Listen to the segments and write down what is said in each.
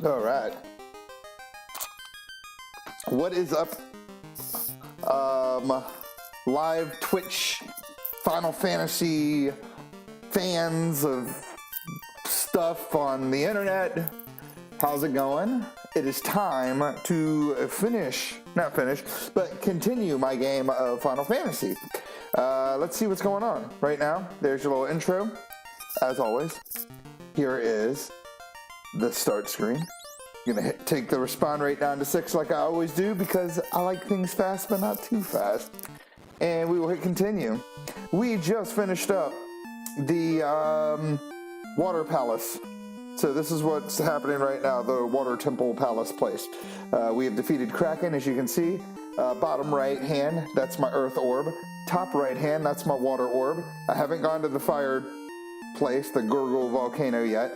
All right. What is up, live Twitch Final Fantasy fans of stuff on the internet? How's it going? It is time to continue my game of Final Fantasy. Let's see what's going on right now. There's your little intro. As always, here is the start screen. I'm gonna take the respawn rate down to 6 like I always do because I like things fast but not too fast. And we will hit continue. We just finished up the water palace. So this is what's happening right now, the water temple palace place. We have defeated Kraken, as you can see. Bottom right hand, that's my earth orb. Top right hand, that's my water orb. I haven't gone to the fire place, the Gurgle volcano yet.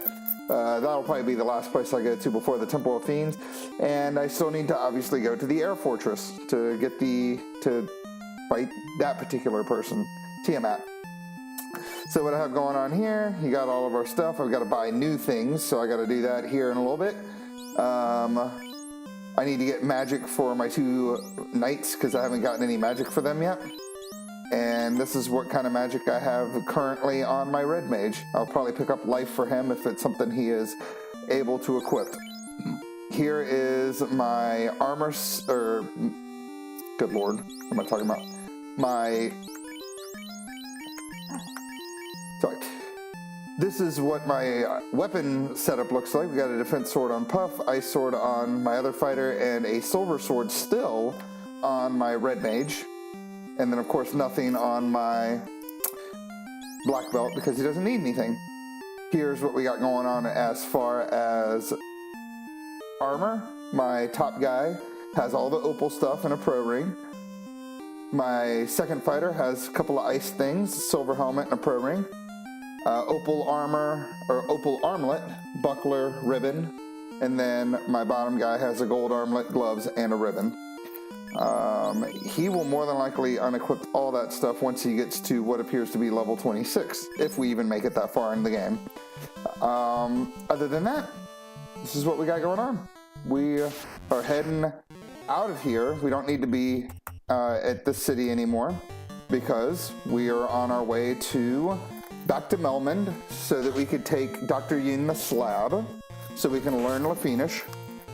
That'll probably be the last place I go to before the Temple of Fiends. And I still need to obviously go to the air fortress to get to fight that particular person, Tiamat. So what I have going on here, you got all of our stuff. I've got to buy new things, so I got to do that here in a little bit. I need to get magic for my 2 knights because I haven't gotten any magic for them yet. And this is what kind of magic I have currently on my red mage. I'll probably pick up life for him if it's something he is able to equip. Here is my armor, good lord, what am I talking about? This is what my weapon setup looks like. We got a defense sword on Puff, ice sword on my other fighter, and a silver sword still on my red mage. And then, of course, nothing on my black belt because he doesn't need anything. Here's what we got going on as far as armor. My top guy has all the opal stuff and a pro ring. My second fighter has a couple of ice things, silver helmet and a pro ring. Opal armor, or opal armlet, buckler, ribbon. And then my bottom guy has a gold armlet, gloves, and a ribbon. He will more than likely unequip all that stuff once he gets to what appears to be level 26, if we even make it that far in the game. Other than that, this is what we got going on. We are heading out of here. We don't need to be at the city anymore because we are on our way back to Melmond so that we could take Dr. Yin the Slab, so we can learn Lafinish,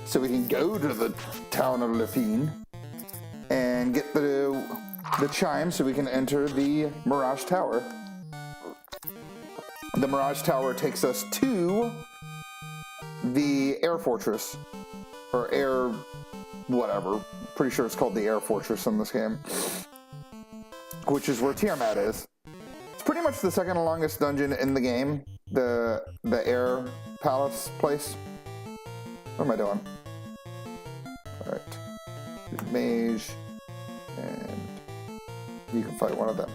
so we can go to the town of Lafine and get the chime so we can enter the Mirage Tower. The Mirage Tower takes us to the Air Fortress, or Air whatever. Pretty sure it's called the Air Fortress in this game, which is where Tiamat is. It's pretty much the second longest dungeon in the game, the Air Palace place. What am I doing? Alright. Mage, and you can fight one of them.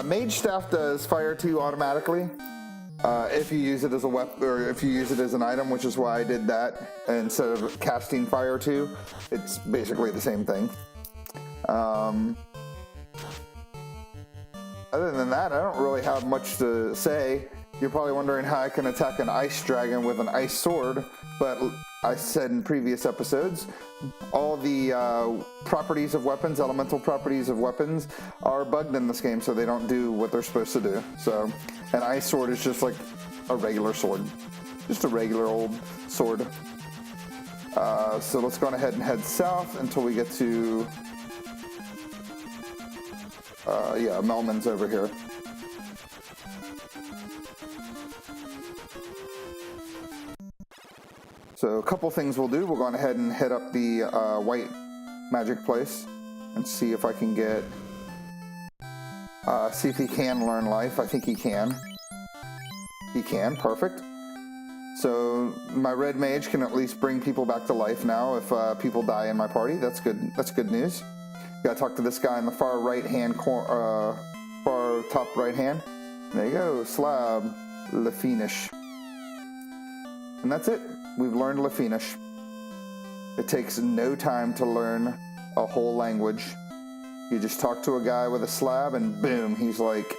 Mage staff does fire 2 automatically if you use it as a weapon, or if you use it as an item, which is why I did that instead of casting fire 2. It's basically the same thing. Other than that, I don't really have much to say. You're probably wondering how I can attack an ice dragon with an ice sword, but I said in previous episodes, all the properties of weapons, elemental properties of weapons, are bugged in this game, so they don't do what they're supposed to do. So an ice sword is just like a regular sword. Just a regular old sword. So let's go on ahead and head south until we get to... Melman's over here. So a couple things we'll do. We'll go on ahead and hit up the white magic place and see if I can get... see if he can learn life. I think he can. He can. Perfect. So my red mage can at least bring people back to life now if people die in my party. That's good. That's good news. Gotta talk to this guy in the far right hand far top right hand. There you go, Slab Lafinish. And that's it. We've learned Lafinish. It takes no time to learn a whole language. You just talk to a guy with a slab and boom, he's like,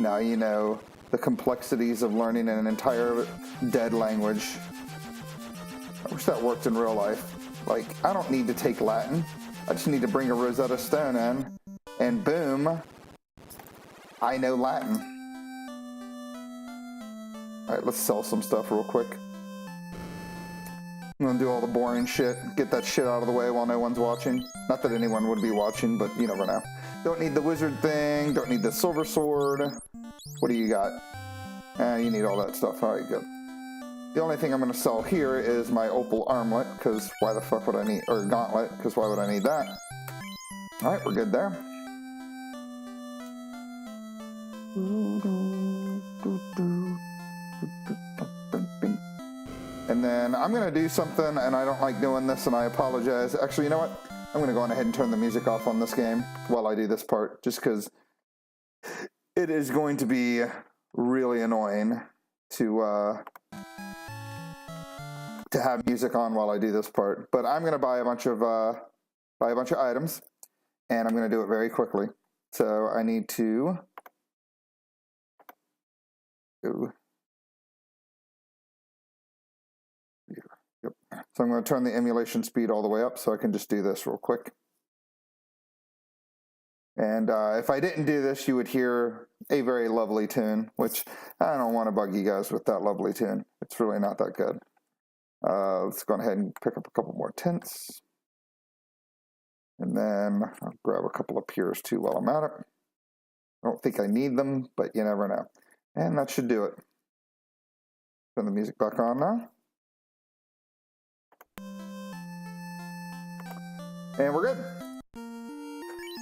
now you know the complexities of learning an entire dead language. I wish that worked in real life. Like, I don't need to take Latin. I just need to bring a Rosetta Stone in, and boom, I know Latin. Alright, let's sell some stuff real quick. I'm gonna do all the boring shit, get that shit out of the way while no one's watching. Not that anyone would be watching, but you never know. Don't need the wizard thing, don't need the silver sword. What do you got? You need all that stuff. Alright, good. The only thing I'm gonna sell here is my opal armlet, because why the fuck would I need, or gauntlet, because why would I need that? Alright, we're good there. And then I'm going to do something, and I don't like doing this, and I apologize. Actually, you know what? I'm going to go on ahead and turn the music off on this game while I do this part, just because it is going to be really annoying to have music on while I do this part. But I'm going to buy a bunch of items, and I'm going to do it very quickly. So I need to go. Yep. So I'm going to turn the emulation speed all the way up so I can just do this real quick. And if I didn't do this, you would hear a very lovely tune, which I don't want to bug you guys with that lovely tune. It's really not that good. Let's go ahead and pick up a couple more tints. And then I'll grab a couple of piers too while I'm at it. I don't think I need them, but you never know. And that should do it. Turn the music back on now. And we're good.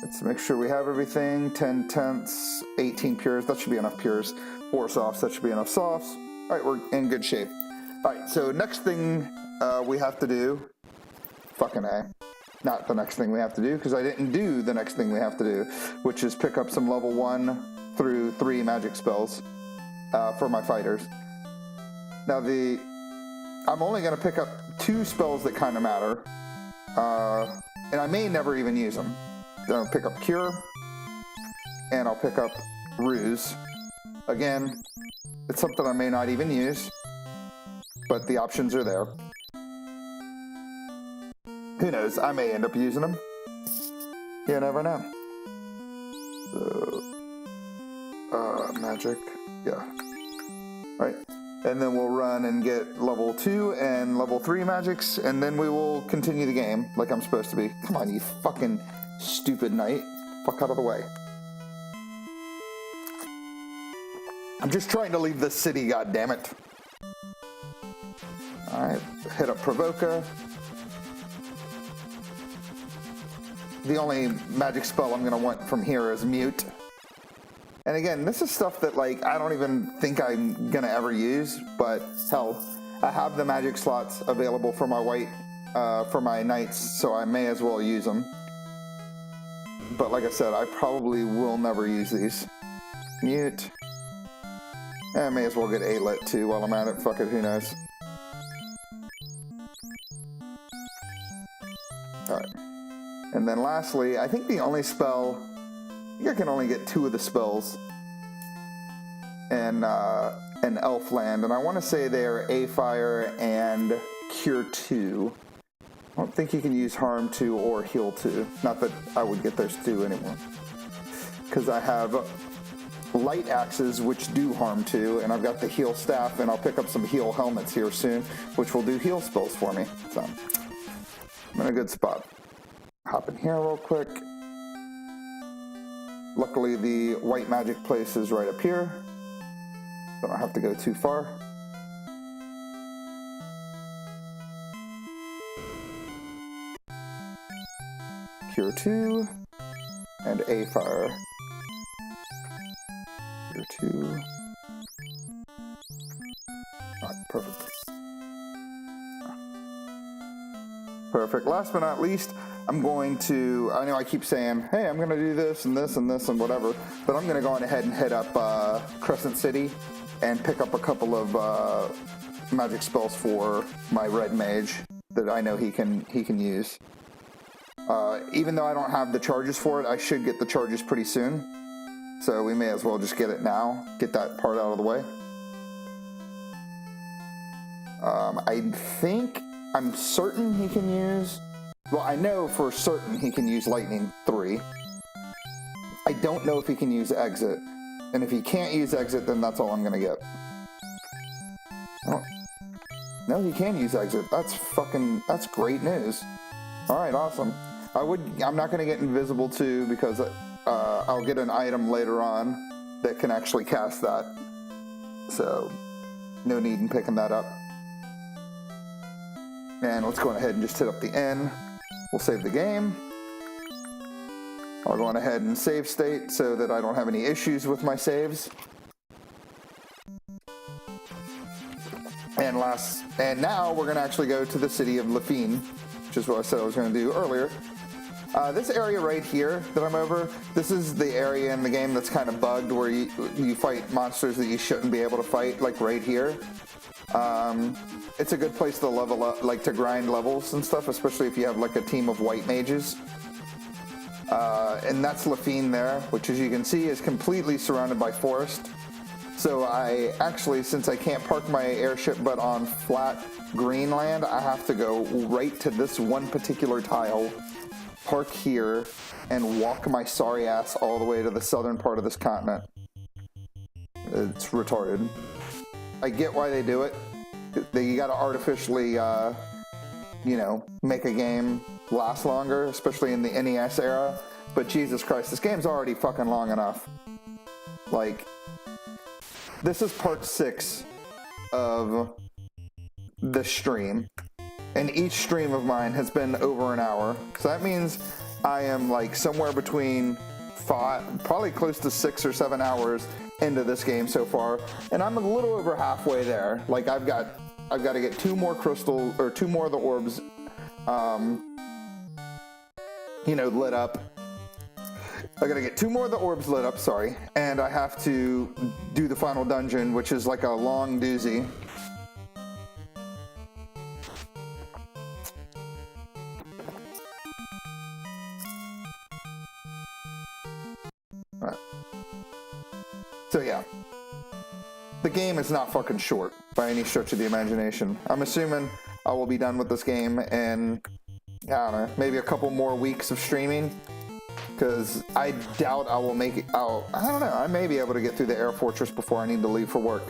Let's make sure we have everything. 10 tenths, 18 pures. That should be enough pures. 4 softs. That should be enough softs. All right, we're in good shape. All right, so next thing we have to do, fucking A. Not the next thing we have to do, because I didn't do the next thing we have to do, which is pick up some level 1 through 3 magic spells for my fighters. Now, I'm only going to pick up 2 spells that kind of matter. And I may never even use them. I'll pick up Cure, and I'll pick up Ruse. Again, it's something I may not even use, but the options are there. Who knows? I may end up using them. You never know. So, magic, yeah. All right. And then we'll run and get level 2 and level 3 magics, and then we will continue the game like I'm supposed to be. Come on, you fucking stupid knight. Fuck out of the way. I'm just trying to leave this city, goddammit. Alright, hit up Provoca. The only magic spell I'm going to want from here is Mute. And again, this is stuff that, like, I don't even think I'm going to ever use, but hell, I have the magic slots available for my knights, so I may as well use them. But like I said, I probably will never use these. Mute. And I may as well get A-Lit too while I'm at it. Fuck it, who knows. Alright. And then lastly, I think the only spell... I think I can only get 2 of the spells in Elfland, and I want to say they are A-Fire and Cure 2. I don't think you can use Harm 2 or Heal 2. Not that I would get those 2 anymore. Because I have Light Axes, which do Harm 2, and I've got the Heal Staff, and I'll pick up some Heal Helmets here soon, which will do heal spells for me. So, I'm in a good spot. Hop in here real quick. Luckily, the white magic place is right up here, so I don't have to go too far. Cure 2 and A-Fire. Cure 2. Alright, perfect. Perfect. Last but not least, I'm going to, I know I keep saying, hey, I'm going to do this and this and this and whatever, but I'm going to go on ahead and hit up Crescent City and pick up a couple of magic spells for my red mage that I know he can use. Even though I don't have the charges for it, I should get the charges pretty soon. So we may as well just get it now, get that part out of the way. I think I'm certain he can use... Well, I know for certain he can use Lightning 3. I don't know if he can use Exit. And if he can't use Exit, then that's all I'm going to get. Oh. No, he can use Exit. That's great news. Alright, awesome. I'm not going to get Invisible 2 because I'll get an item later on that can actually cast that. So, no need in picking that up. And let's go ahead and just hit up the N. We'll save the game. I'll go on ahead and save state so that I don't have any issues with my saves. And now we're going to actually go to the city of Lafine, which is what I said I was going to do earlier. This area right here that I'm over, this is the area in the game that's kind of bugged where you fight monsters that you shouldn't be able to fight, like right here. It's a good place to level up, like to grind levels and stuff, especially if you have like a team of white mages. And that's Lafine there, which as you can see is completely surrounded by forest. So I actually, since I can't park my airship but on flat green land, I have to go right to this one particular tile, park here, and walk my sorry ass all the way to the southern part of this continent. It's retarded. I get why they do it. You gotta artificially, make a game last longer, especially in the NES era. But Jesus Christ, this game's already fucking long enough. Like, this is part 6 of the stream. And each stream of mine has been over an hour. So that means I am like somewhere between 5, probably close to 6 or 7 hours into this game so far. And I'm a little over halfway there. Like I've got to get 2 more crystal, or 2 more of the orbs, lit up. I gotta get 2 more of the orbs lit up, sorry. And I have to do the final dungeon, which is like a long doozy. Alright. So yeah. The game is not fucking short by any stretch of the imagination. I'm assuming I will be done with this game in, I don't know, maybe a couple more weeks of streaming. Because I doubt I will make it out. I don't know, I may be able to get through the Air Fortress before I need to leave for work.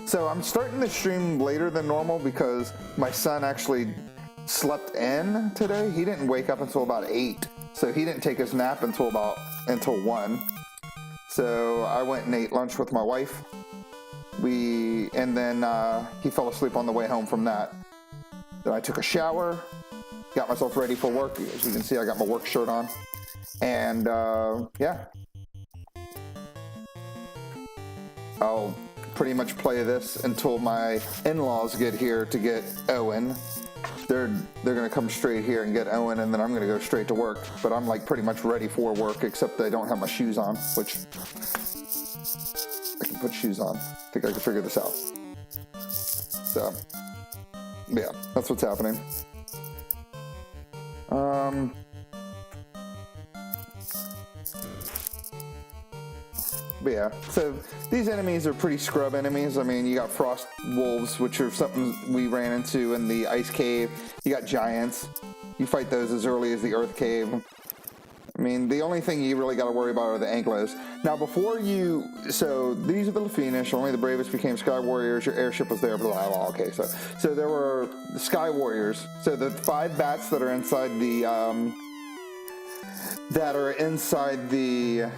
So I'm starting the stream later than normal because my son actually slept in today. He didn't wake up until about 8. So he didn't take his nap until 1. So I went and ate lunch with my wife. And then he fell asleep on the way home from that. Then I took a shower, got myself ready for work. As you can see, I got my work shirt on. And yeah, I'll pretty much play this until my in-laws get here to get Owen. They're gonna come straight here and get Owen, and then I'm gonna go straight to work. But I'm like pretty much ready for work, except I don't have my shoes on, which I can put shoes on. I think I can figure this out. So yeah, that's what's happening. But yeah, so these enemies are pretty scrub enemies. I mean, you got frost wolves, which are something we ran into in the ice cave. You got giants. You fight those as early as the earth cave. I mean, the only thing you really got to worry about are the Anglos. Now, so these are the Lafinish. Only the bravest became Sky Warriors. Your airship was there, blah, blah, blah. Okay, so there were the Sky Warriors. So the 5 bats that are inside the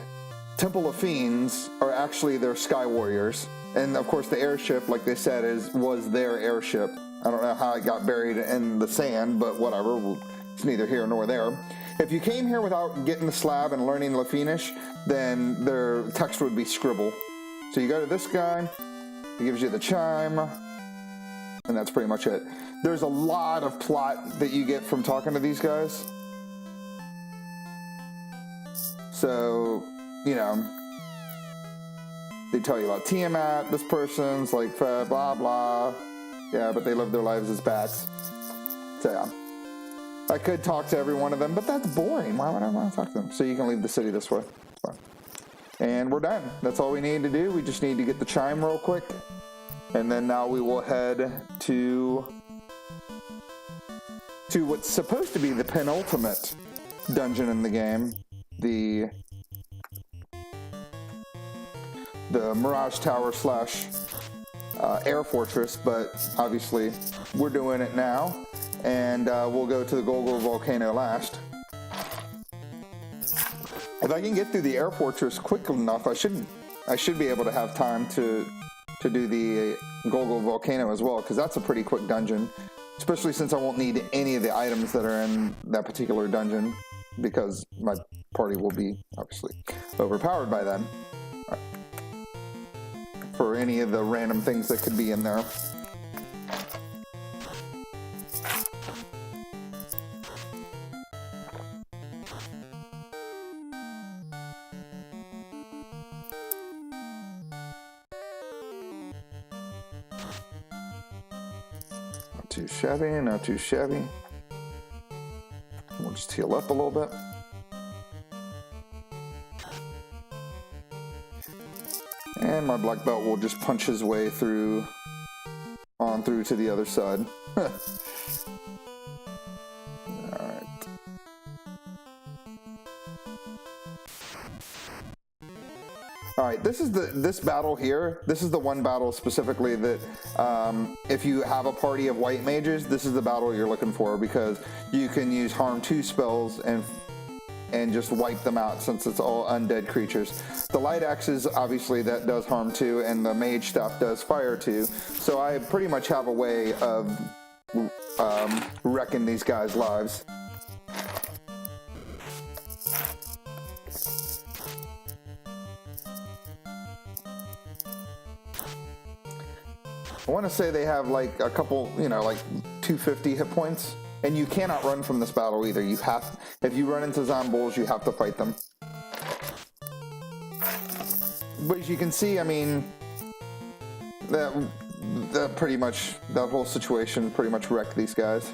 Temple of Fiends are actually their Sky Warriors. And of course the airship, like they said, was their airship. I don't know how it got buried in the sand, but whatever. It's neither here nor there. If you came here without getting the slab and learning Lafinish, then their text would be scribble. So you go to this guy, he gives you the chime, and that's pretty much it. There's a lot of plot that you get from talking to these guys. So, they tell you about Tiamat, this person's like blah blah. Yeah, but they live their lives as bats. So yeah. I could talk to every one of them, but that's boring. Why would I want to talk to them? So you can leave the city this way. Fine. And we're done. That's all we need to do. We just need to get the chime real quick. And then now we will head to to what's supposed to be the penultimate dungeon in the game, the Mirage Tower slash Air Fortress, but obviously we're doing it now, and we'll go to the Golgo Volcano last. If I can get through the Air Fortress quick enough, I should be able to have time to do the Golgo Volcano as well, because that's a pretty quick dungeon, especially since I won't need any of the items that are in that particular dungeon, because my party will be obviously overpowered by then for any of the random things that could be in there. Not too shabby, not too shabby. We'll just heal up a little bit. And my black belt will just punch his way through, on through to the other side. Alright. Alright, this battle here, this is the one battle specifically that if you have a party of white mages, this is the battle you're looking for, because you can use harm 2 spells and just wipe them out, since it's all undead creatures. The light axes, obviously, that does harm 2, and the mage staff does fire 2. So I pretty much have a way of wrecking these guys' lives. I want to say they have like a couple, like 250 hit points. And you cannot run from this battle either. You have, if you run into zombies, you have to fight them. But as you can see, I mean, that pretty much, that whole situation pretty much wrecked these guys.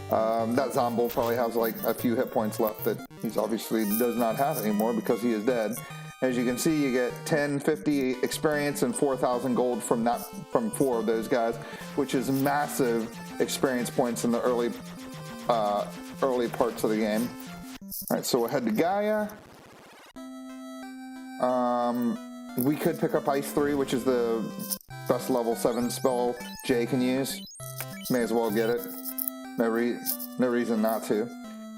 That zombie probably has like a few hit points left that he's obviously does not have anymore because he is dead. As you can see, you get 1050 experience and 4,000 gold from 4 of those guys, which is massive experience points in the early parts of the game. Alright, so we'll head to Gaia. We could pick up Ice 3, which is the best level 7 spell Jay can use. May as well get it. No reason not to.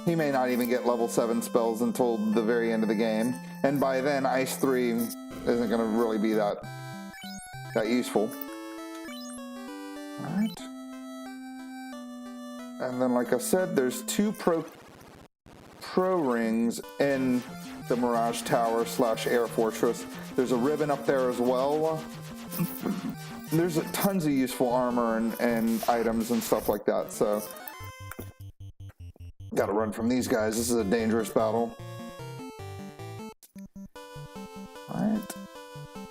He may not even get level 7 spells until the very end of the game. And by then, Ice 3 isn't going to really be that useful. Alright. And then, like I said, there's 2 pro rings in the Mirage Tower slash Air Fortress. There's a ribbon up there as well. There's tons of useful armor and items and stuff like that, so gotta run from these guys. This is a dangerous battle. Alright.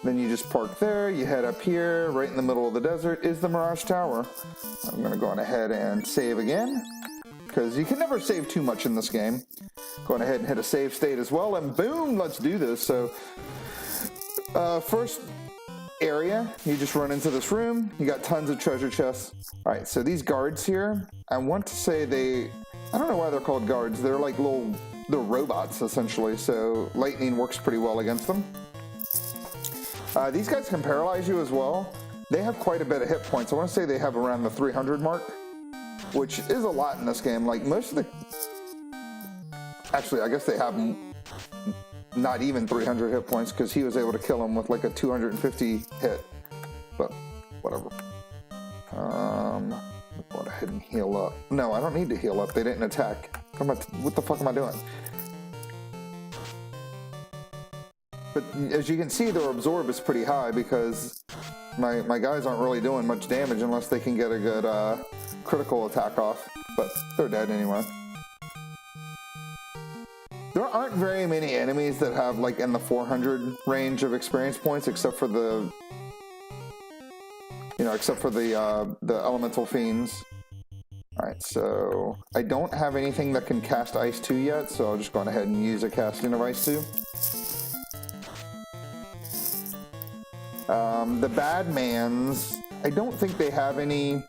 Then you just park there, you head up here, right in the middle of the desert is the Mirage Tower. I'm going to go on ahead and save again, because you can never save too much in this game. Go on ahead and hit a save state as well, and boom, let's do this. So, first area, you just run into this room, you got tons of treasure chests. Alright, so these guards here, I want to say I don't know why they're called guards, they're like they're robots essentially, so lightning works pretty well against them. These guys can paralyze you as well. They have quite a bit of hit points. I want to say they have around the 300 mark, which is a lot in this game. Like most of the... Actually, I guess they have not even 300 hit points, because he was able to kill him with like a 250 hit. But, whatever. Go ahead and heal up. No, I don't need to heal up. They didn't attack. What the fuck am I doing? But as you can see, their absorb is pretty high, because my guys aren't really doing much damage unless they can get a good critical attack off. But they're dead anyway. There aren't very many enemies that have like in the 400 range of experience points, except for the elemental fiends. Alright, so I don't have anything that can cast Ice 2 yet, so I'll just go on ahead and use a casting of Ice 2. The Badmans, I don't think they have any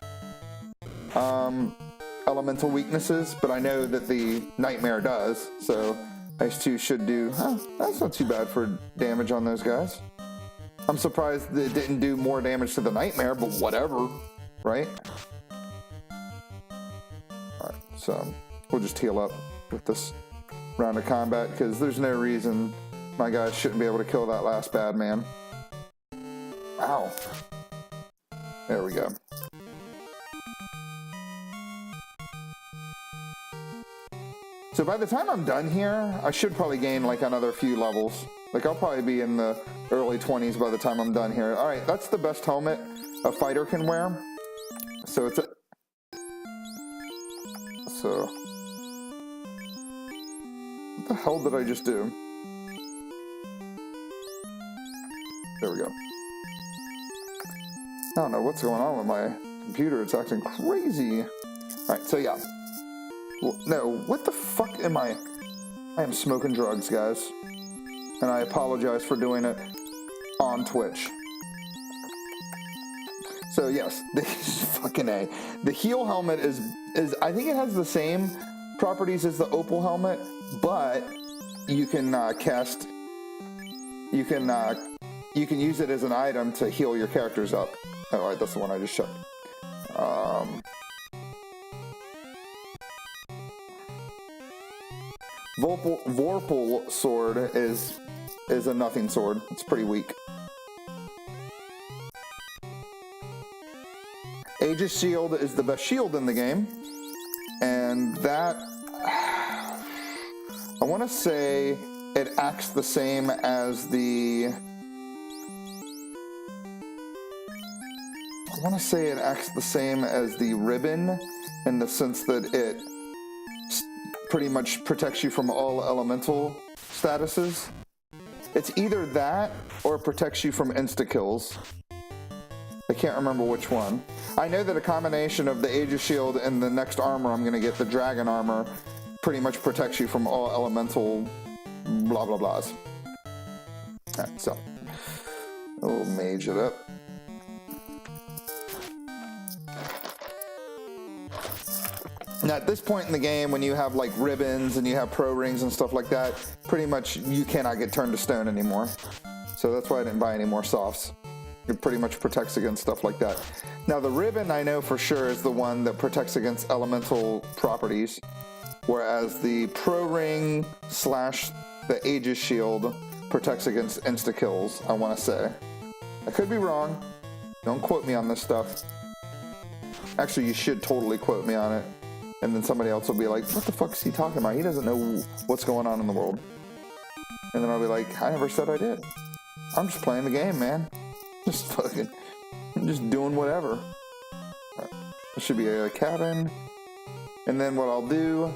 elemental weaknesses, but I know that the Nightmare does, so Ice 2 should do... that's not too bad for damage on those guys. I'm surprised that it didn't do more damage to the Nightmare, but whatever, right? Alright, so we'll just heal up with this round of combat, because there's no reason my guys shouldn't be able to kill that last bad man. Ow. There we go. So by the time I'm done here, I should probably gain like another few levels. Like I'll probably be in the early 20s by the time I'm done here. All right, that's the best helmet a fighter can wear. So it's a... So... What the hell did I just do? There we go. I don't know what's going on with my computer. It's acting crazy. All right, so yeah. Well, no, what the fuck am I? I am smoking drugs, guys. And I apologize for doing it on Twitch. So yes, fucking A. The heal helmet is I think it has the same properties as the opal helmet, but you can cast... You can use it as an item to heal your characters up. Oh, all right, that's the one I just checked. Vorpal sword is a nothing sword. It's pretty weak. Aegis shield is the best shield in the game, and that I want to say it acts the same as the... I want to say it acts the same as the ribbon in the sense that it pretty much protects you from all elemental statuses. It's either that or it protects you from insta-kills. I can't remember which one. I know that a combination of the Aegis shield and the next armor I'm going to get, the dragon armor, pretty much protects you from all elemental blah blah blahs. Alright, so we'll mage it up. Now at this point in the game, when you have like ribbons and you have pro rings and stuff like that, pretty much you cannot get turned to stone anymore. So that's why I didn't buy any more softs. It pretty much protects against stuff like that. Now the ribbon I know for sure is the one that protects against elemental properties, whereas the pro ring / the Aegis shield protects against insta kills, I want to say. I could be wrong. Don't quote me on this stuff. Actually, you should totally quote me on it. And then somebody else will be like, what the fuck is he talking about? He doesn't know what's going on in the world. And then I'll be like, I never said I did. I'm just playing the game, man. I'm just doing whatever. Right. There should be a cabin. And then what I'll do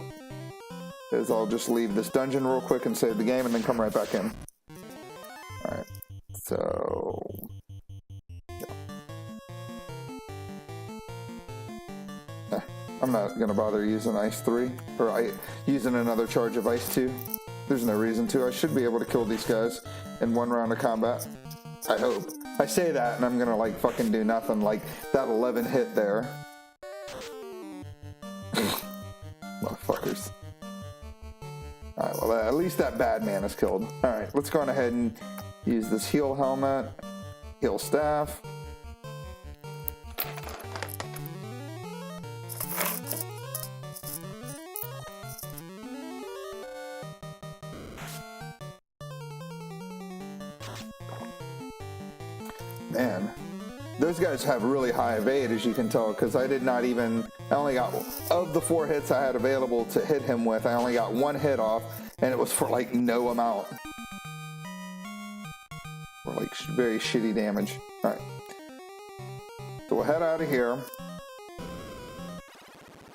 is I'll just leave this dungeon real quick and save the game and then come right back in. Alright. So... I'm not going to bother using Ice 3, or using another charge of Ice 2. There's no reason to. I should be able to kill these guys in one round of combat. I hope. I say that and I'm going to like fucking do nothing, like that 11 hit there. Motherfuckers. Alright, well at least that bad man is killed. Alright, let's go on ahead and use this heal helmet, heal staff. Man, those guys have really high evade, as you can tell, because I only got, of the 4 hits I had available to hit him with, I only got 1 hit off, and it was for like no amount. For like very shitty damage. Alright. So we'll head out of here.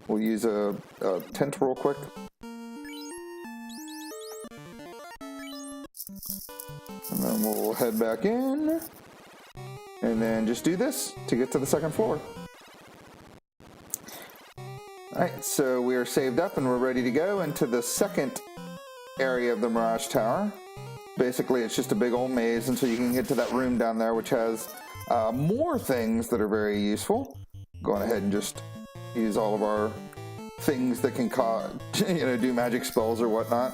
We'll use a tent real quick. And then we'll head back in. And then just do this to get to the 2nd floor. Alright, so we are saved up and we're ready to go into the 2nd area of the Mirage Tower. Basically, it's just a big old maze until you can get to that room down there, which has more things that are very useful. Going ahead and just use all of our things that can do magic spells or whatnot.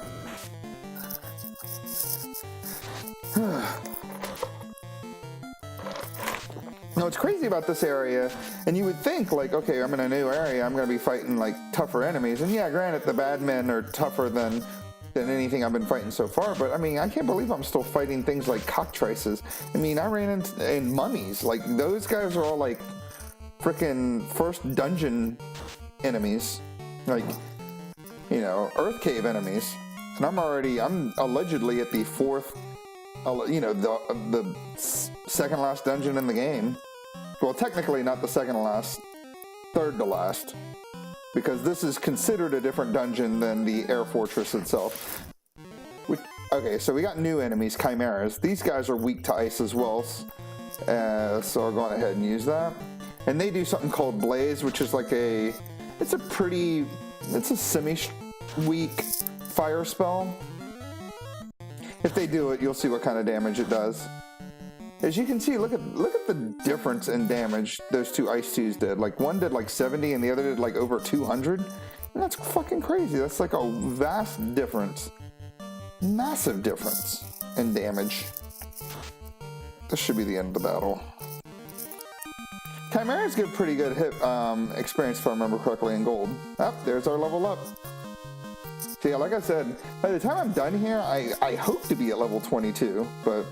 Now, what's crazy about this area, and you would think, like, okay, I'm in a new area, I'm going to be fighting, like, tougher enemies. And yeah, granted, the bad men are tougher than anything I've been fighting so far, but, I mean, I can't believe I'm still fighting things like cockatrices. I mean, I ran in mummies. Like, those guys are all, like, freaking first dungeon enemies. Like, you know, Earth Cave enemies. And I'm allegedly at the fourth, the second last dungeon in the game. Well, technically not the second to last, third to last, because this is considered a different dungeon than the Air Fortress itself. Okay, so we got new enemies, chimeras. These guys are weak to ice as well, so I'll go on ahead and use that. And they do something called Blaze, which is like it's a semi-weak fire spell. If they do it, you'll see what kind of damage it does. As you can see, look at the difference in damage those two Ice 2s did. Like, one did like 70 and the other did like over 200. And that's fucking crazy. That's like a vast difference. Massive difference in damage. This should be the end of the battle. Chimeras give pretty good hit experience, if I remember correctly, in gold. Oh, there's our level up. So yeah, like I said, by the time I'm done here, I hope to be at level 22, but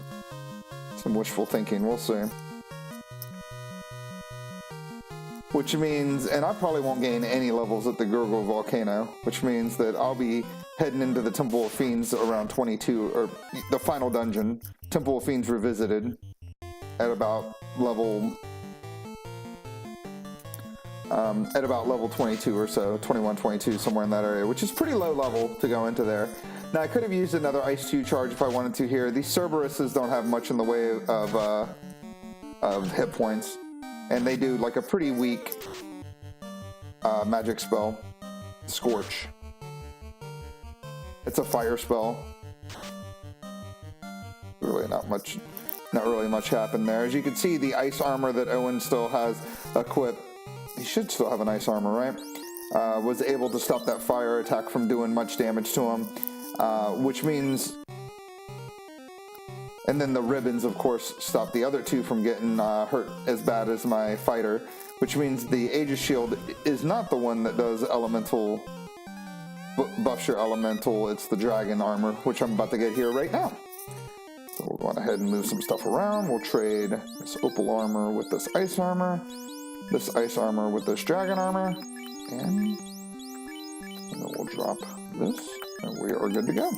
some wishful thinking, we'll see. Which means, and I probably won't gain any levels at the Gurgle Volcano, which means that I'll be heading into the Temple of Fiends around 22, or the final dungeon, Temple of Fiends Revisited, at about level 22 or so, 21, 22, somewhere in that area, which is pretty low level to go into there. Now, I could have used another Ice 2 charge if I wanted to here. These Cerberuses don't have much in the way of hit points, and they do like a pretty weak magic spell, Scorch. It's a fire spell. Really not really much happened there. As you can see, the ice armor that Owen still has equipped, he should still have an ice armor, right? Was able to stop that fire attack from doing much damage to him, which means, and then the ribbons, of course, stop the other two from getting hurt as bad as my fighter, which means the Aegis Shield is not the one that does elemental, buffs your elemental. It's the dragon armor, which I'm about to get here right now. So we'll go on ahead and move some stuff around. We'll trade this opal armor with this ice armor, this ice armor with this dragon armor, and then we'll drop this, and we are good to go.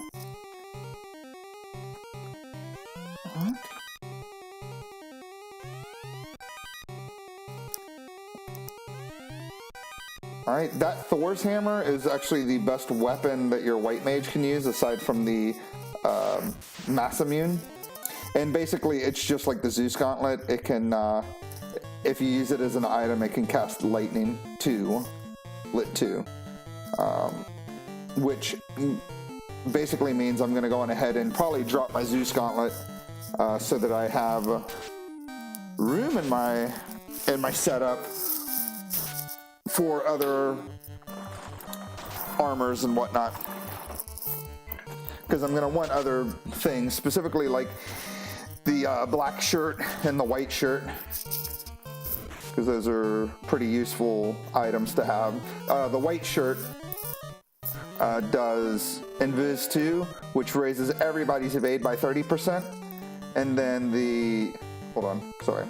Alright, that Thor's hammer is actually the best weapon that your white mage can use, aside from the Mass Immune. And basically, it's just like the Zeus Gauntlet. It can, if you use it as an item, it can cast Lightning 2, Lit 2. Which basically means I'm going to go on ahead and probably drop my Zeus Gauntlet so that I have room in my setup for other armors and whatnot, because I'm going to want other things, specifically like the black shirt and the white shirt, because those are pretty useful items to have. The white shirt does Invis 2, which raises everybody's evade by 30%, and then the, hold on, sorry.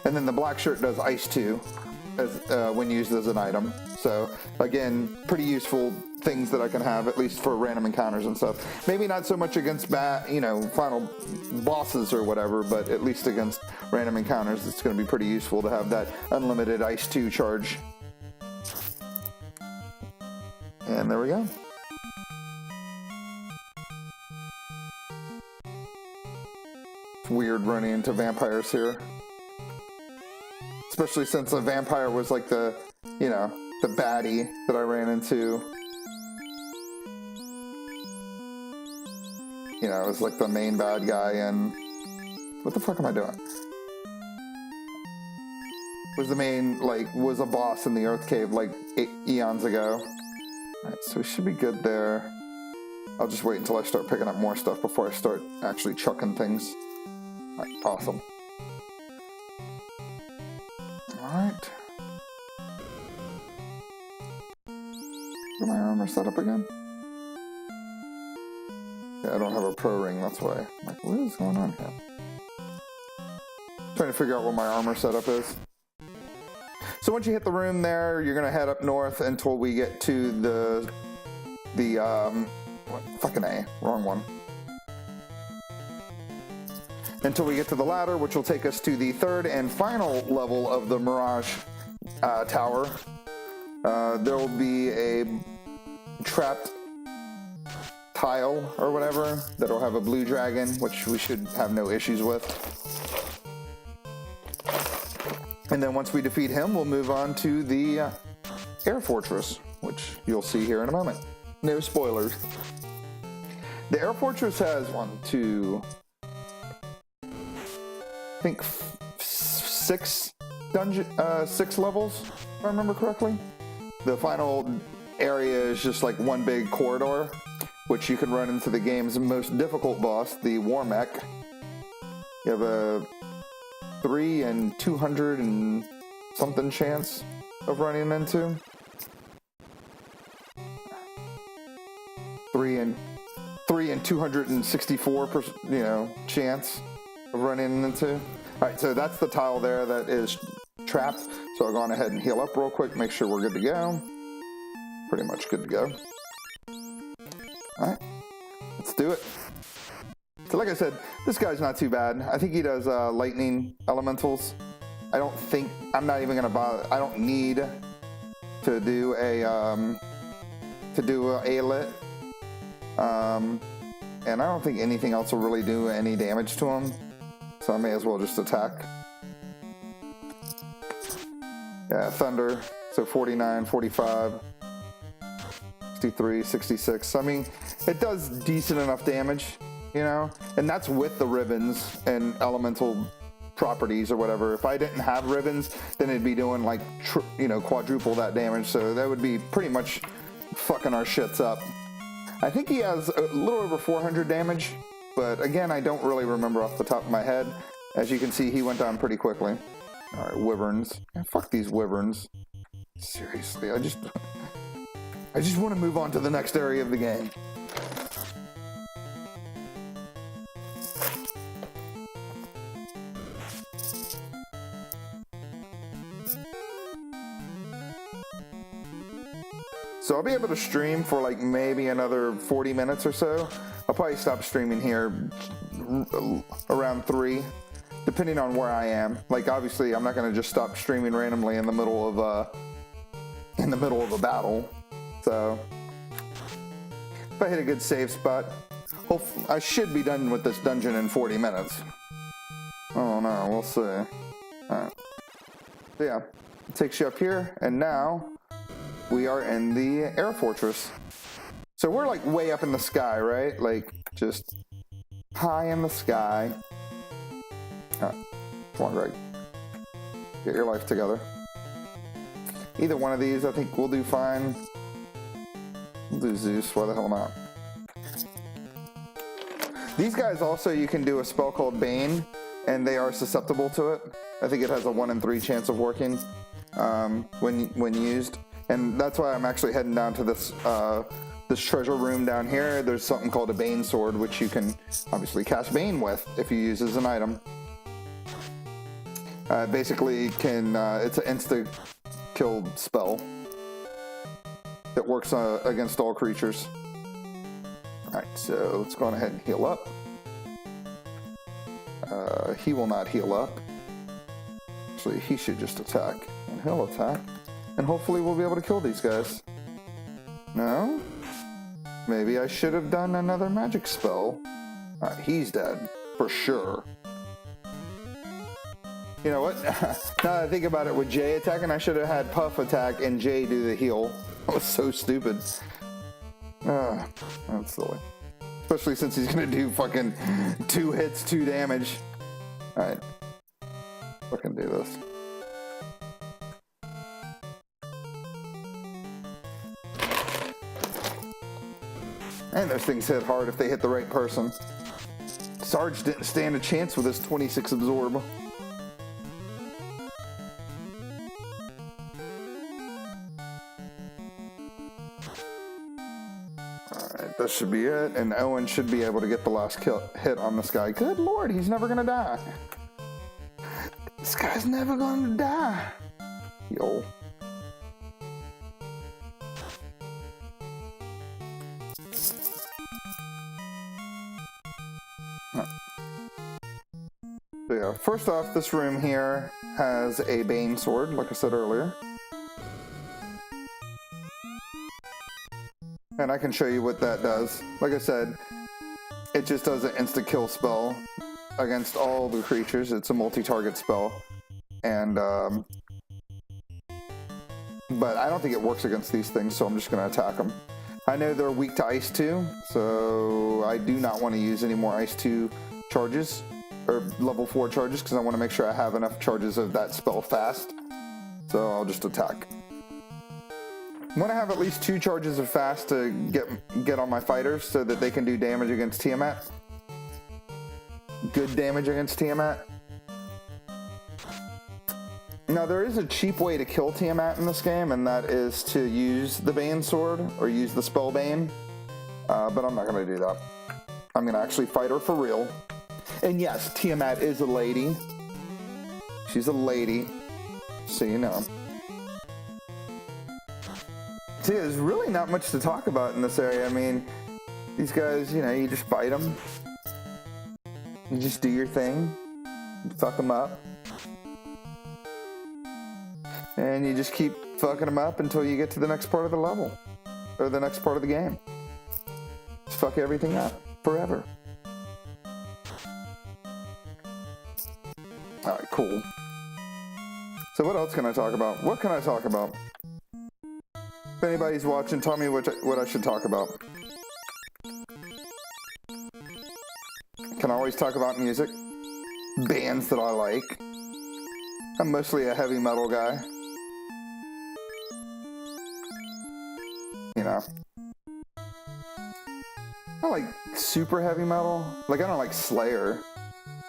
And then the black shirt does Ice 2 as, when used as an item. So, again, pretty useful things that I can have, at least for random encounters and stuff. Maybe not so much against final bosses or whatever, but at least against random encounters, it's going to be pretty useful to have that unlimited Ice 2 charge. And there we go. It's weird running into vampires here. Especially since a vampire was like the baddie that I ran into. It was like the main bad guy, and what the fuck am I doing? was the main, like, was a boss in the Earth Cave, like, eons ago. Alright, so we should be good there. I'll just wait until I start picking up more stuff before I start actually chucking things. Alright, awesome. Alright. Is my armor set up again? Yeah, I don't have a pro ring, that's why. I'm like, what is going on here? Trying to figure out what my armor setup is. So once you hit the room there, you're gonna head up north until we get to the fucking A, wrong one. Until we get to the ladder, which will take us to the third and final level of the Mirage Tower. There will be a trapped tile or whatever that'll have a blue dragon, which we should have no issues with. And then once we defeat him, we'll move on to the Air Fortress, which you'll see here in a moment. No spoilers. The Air Fortress has I think six levels, if I remember correctly. The final area is just like one big corridor, which you can run into the game's most difficult boss, the War Mech. You have a 3 in 200 and something chance of running into. 3 in 264 chance of running into. All right, so that's the tile there that is trapped. So I'll go on ahead and heal up real quick, make sure we're good to go. Pretty much good to go. All right, let's do it. So like I said, this guy's not too bad. I think he does lightning elementals. I'm not even gonna bother. I don't need to do a lit. And I don't think anything else will really do any damage to him. So I may as well just attack. Yeah, Thunder. So 49, 45, 63, 66. I mean, it does decent enough damage, you know? And that's with the ribbons and elemental properties or whatever. If I didn't have ribbons, then it'd be doing like, quadruple that damage. So that would be pretty much fucking our shits up. I think he has a little over 400 damage, but again, I don't really remember off the top of my head. As you can see, he went down pretty quickly. All right, wyverns. Man, fuck these wyverns. Seriously, I just want to move on to the next area of the game. So I'll be able to stream for like maybe another 40 minutes or so. I'll probably stop streaming here around 3, depending on where I am. Like obviously, I'm not going to just stop streaming randomly in the middle of a battle. So if I hit a good save spot, hopefully I should be done with this dungeon in 40 minutes. Oh no, we'll see. All right. So yeah, it takes you up here, and now we are in the Air Fortress. So we're like way up in the sky, right? Like just high in the sky. All right. Come on, Greg. Get your life together. Either one of these, I think we'll do fine. We'll do Zeus, why the hell not? These guys also, you can do a spell called Bane, and they are susceptible to it. I think it has a 1 in 3 chance of working when used. And that's why I'm actually heading down to this treasure room down here. There's something called a Bane sword, which you can obviously cast Bane with if you use as an item. Basically, it's an insta-kill spell that works against all creatures. Alright, so let's go on ahead and heal up. He will not heal up. Actually, he should just attack. And he'll attack. And hopefully we'll be able to kill these guys. No? Maybe I should have done another magic spell. Alright, he's dead. For sure. You know what? Now that I think about it, with Jay attacking, I should have had Puff attack and Jay do the heal. That was so stupid. That's silly. Especially since he's gonna do fucking 2 hits, 2 damage. Alright. Fucking do this. And those things hit hard if they hit the right person. Sarge didn't stand a chance with his 26 absorb. Alright, this should be it. And Owen should be able to get the last hit on this guy. Good lord, he's never gonna die. This guy's never gonna die. Yo. So yeah, first off, this room here has a Bane sword, like I said earlier. And I can show you what that does. Like I said, it just does an insta-kill spell against all the creatures. It's a multi-target spell. And, but I don't think it works against these things, so I'm just going to attack them. I know they're weak to Ice 2, so I do not want to use any more Ice 2 charges. Or level 4 charges, because I want to make sure I have enough charges of that spell fast. So I'll just attack. I want to have at least 2 charges of fast to get on my fighters so that they can do damage against Tiamat. Good damage against Tiamat. Now there is a cheap way to kill Tiamat in this game, and that is to use the Bane sword or use the spell Bane. But I'm not going to do that. I'm going to actually fight her for real. And yes, Tiamat is a lady. She's a lady, so you know. See, there's really not much to talk about in this area. I mean, these guys, you know, you just fight them. You just do your thing. You fuck them up. And you just keep fucking them up until you get to the next part of the level. Or the next part of the game. Just fuck everything up. Forever. Alright, cool. So what else can I talk about? What can I talk about? If anybody's watching, tell me what I should talk about. Can I always talk about music? Bands that I like. I'm mostly a heavy metal guy. You know. I like super heavy metal. Like, I don't like Slayer.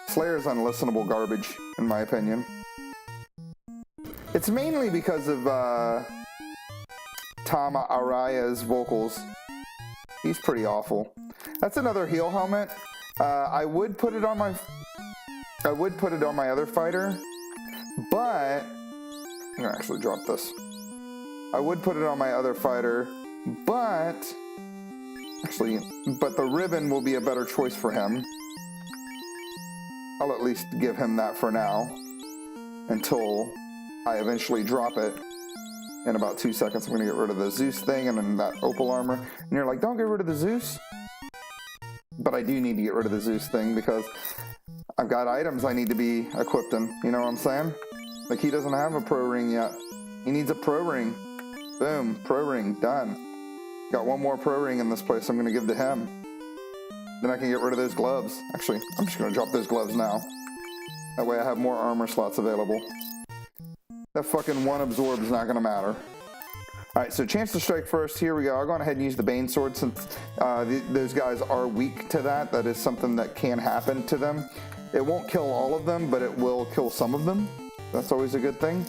Slayer's unlistenable garbage, in my opinion. It's mainly because of Tom Araya's vocals. He's pretty awful. That's another heal helmet. I would put it on my other fighter, but I'm gonna actually drop this. I would put it on my other fighter, but the ribbon will be a better choice for him. I'll at least give him that for now, until I eventually drop it in about 2 seconds. I'm going to get rid of the Zeus thing and then that opal armor. And you're like, don't get rid of the Zeus? But I do need to get rid of the Zeus thing because I've got items I need to be equipped in. You know what I'm saying? Like, he doesn't have a pro ring yet. He needs a pro ring. Boom, pro ring, done. Got one more pro ring in this place I'm going to give to him. Then I can get rid of those gloves. Actually, I'm just going to drop those gloves now. That way I have more armor slots available. That fucking one absorb is not going to matter. Alright, so chance to strike first. Here we go. I'll go ahead and use the Bane sword since those guys are weak to that. That is something that can happen to them. It won't kill all of them, but it will kill some of them. That's always a good thing.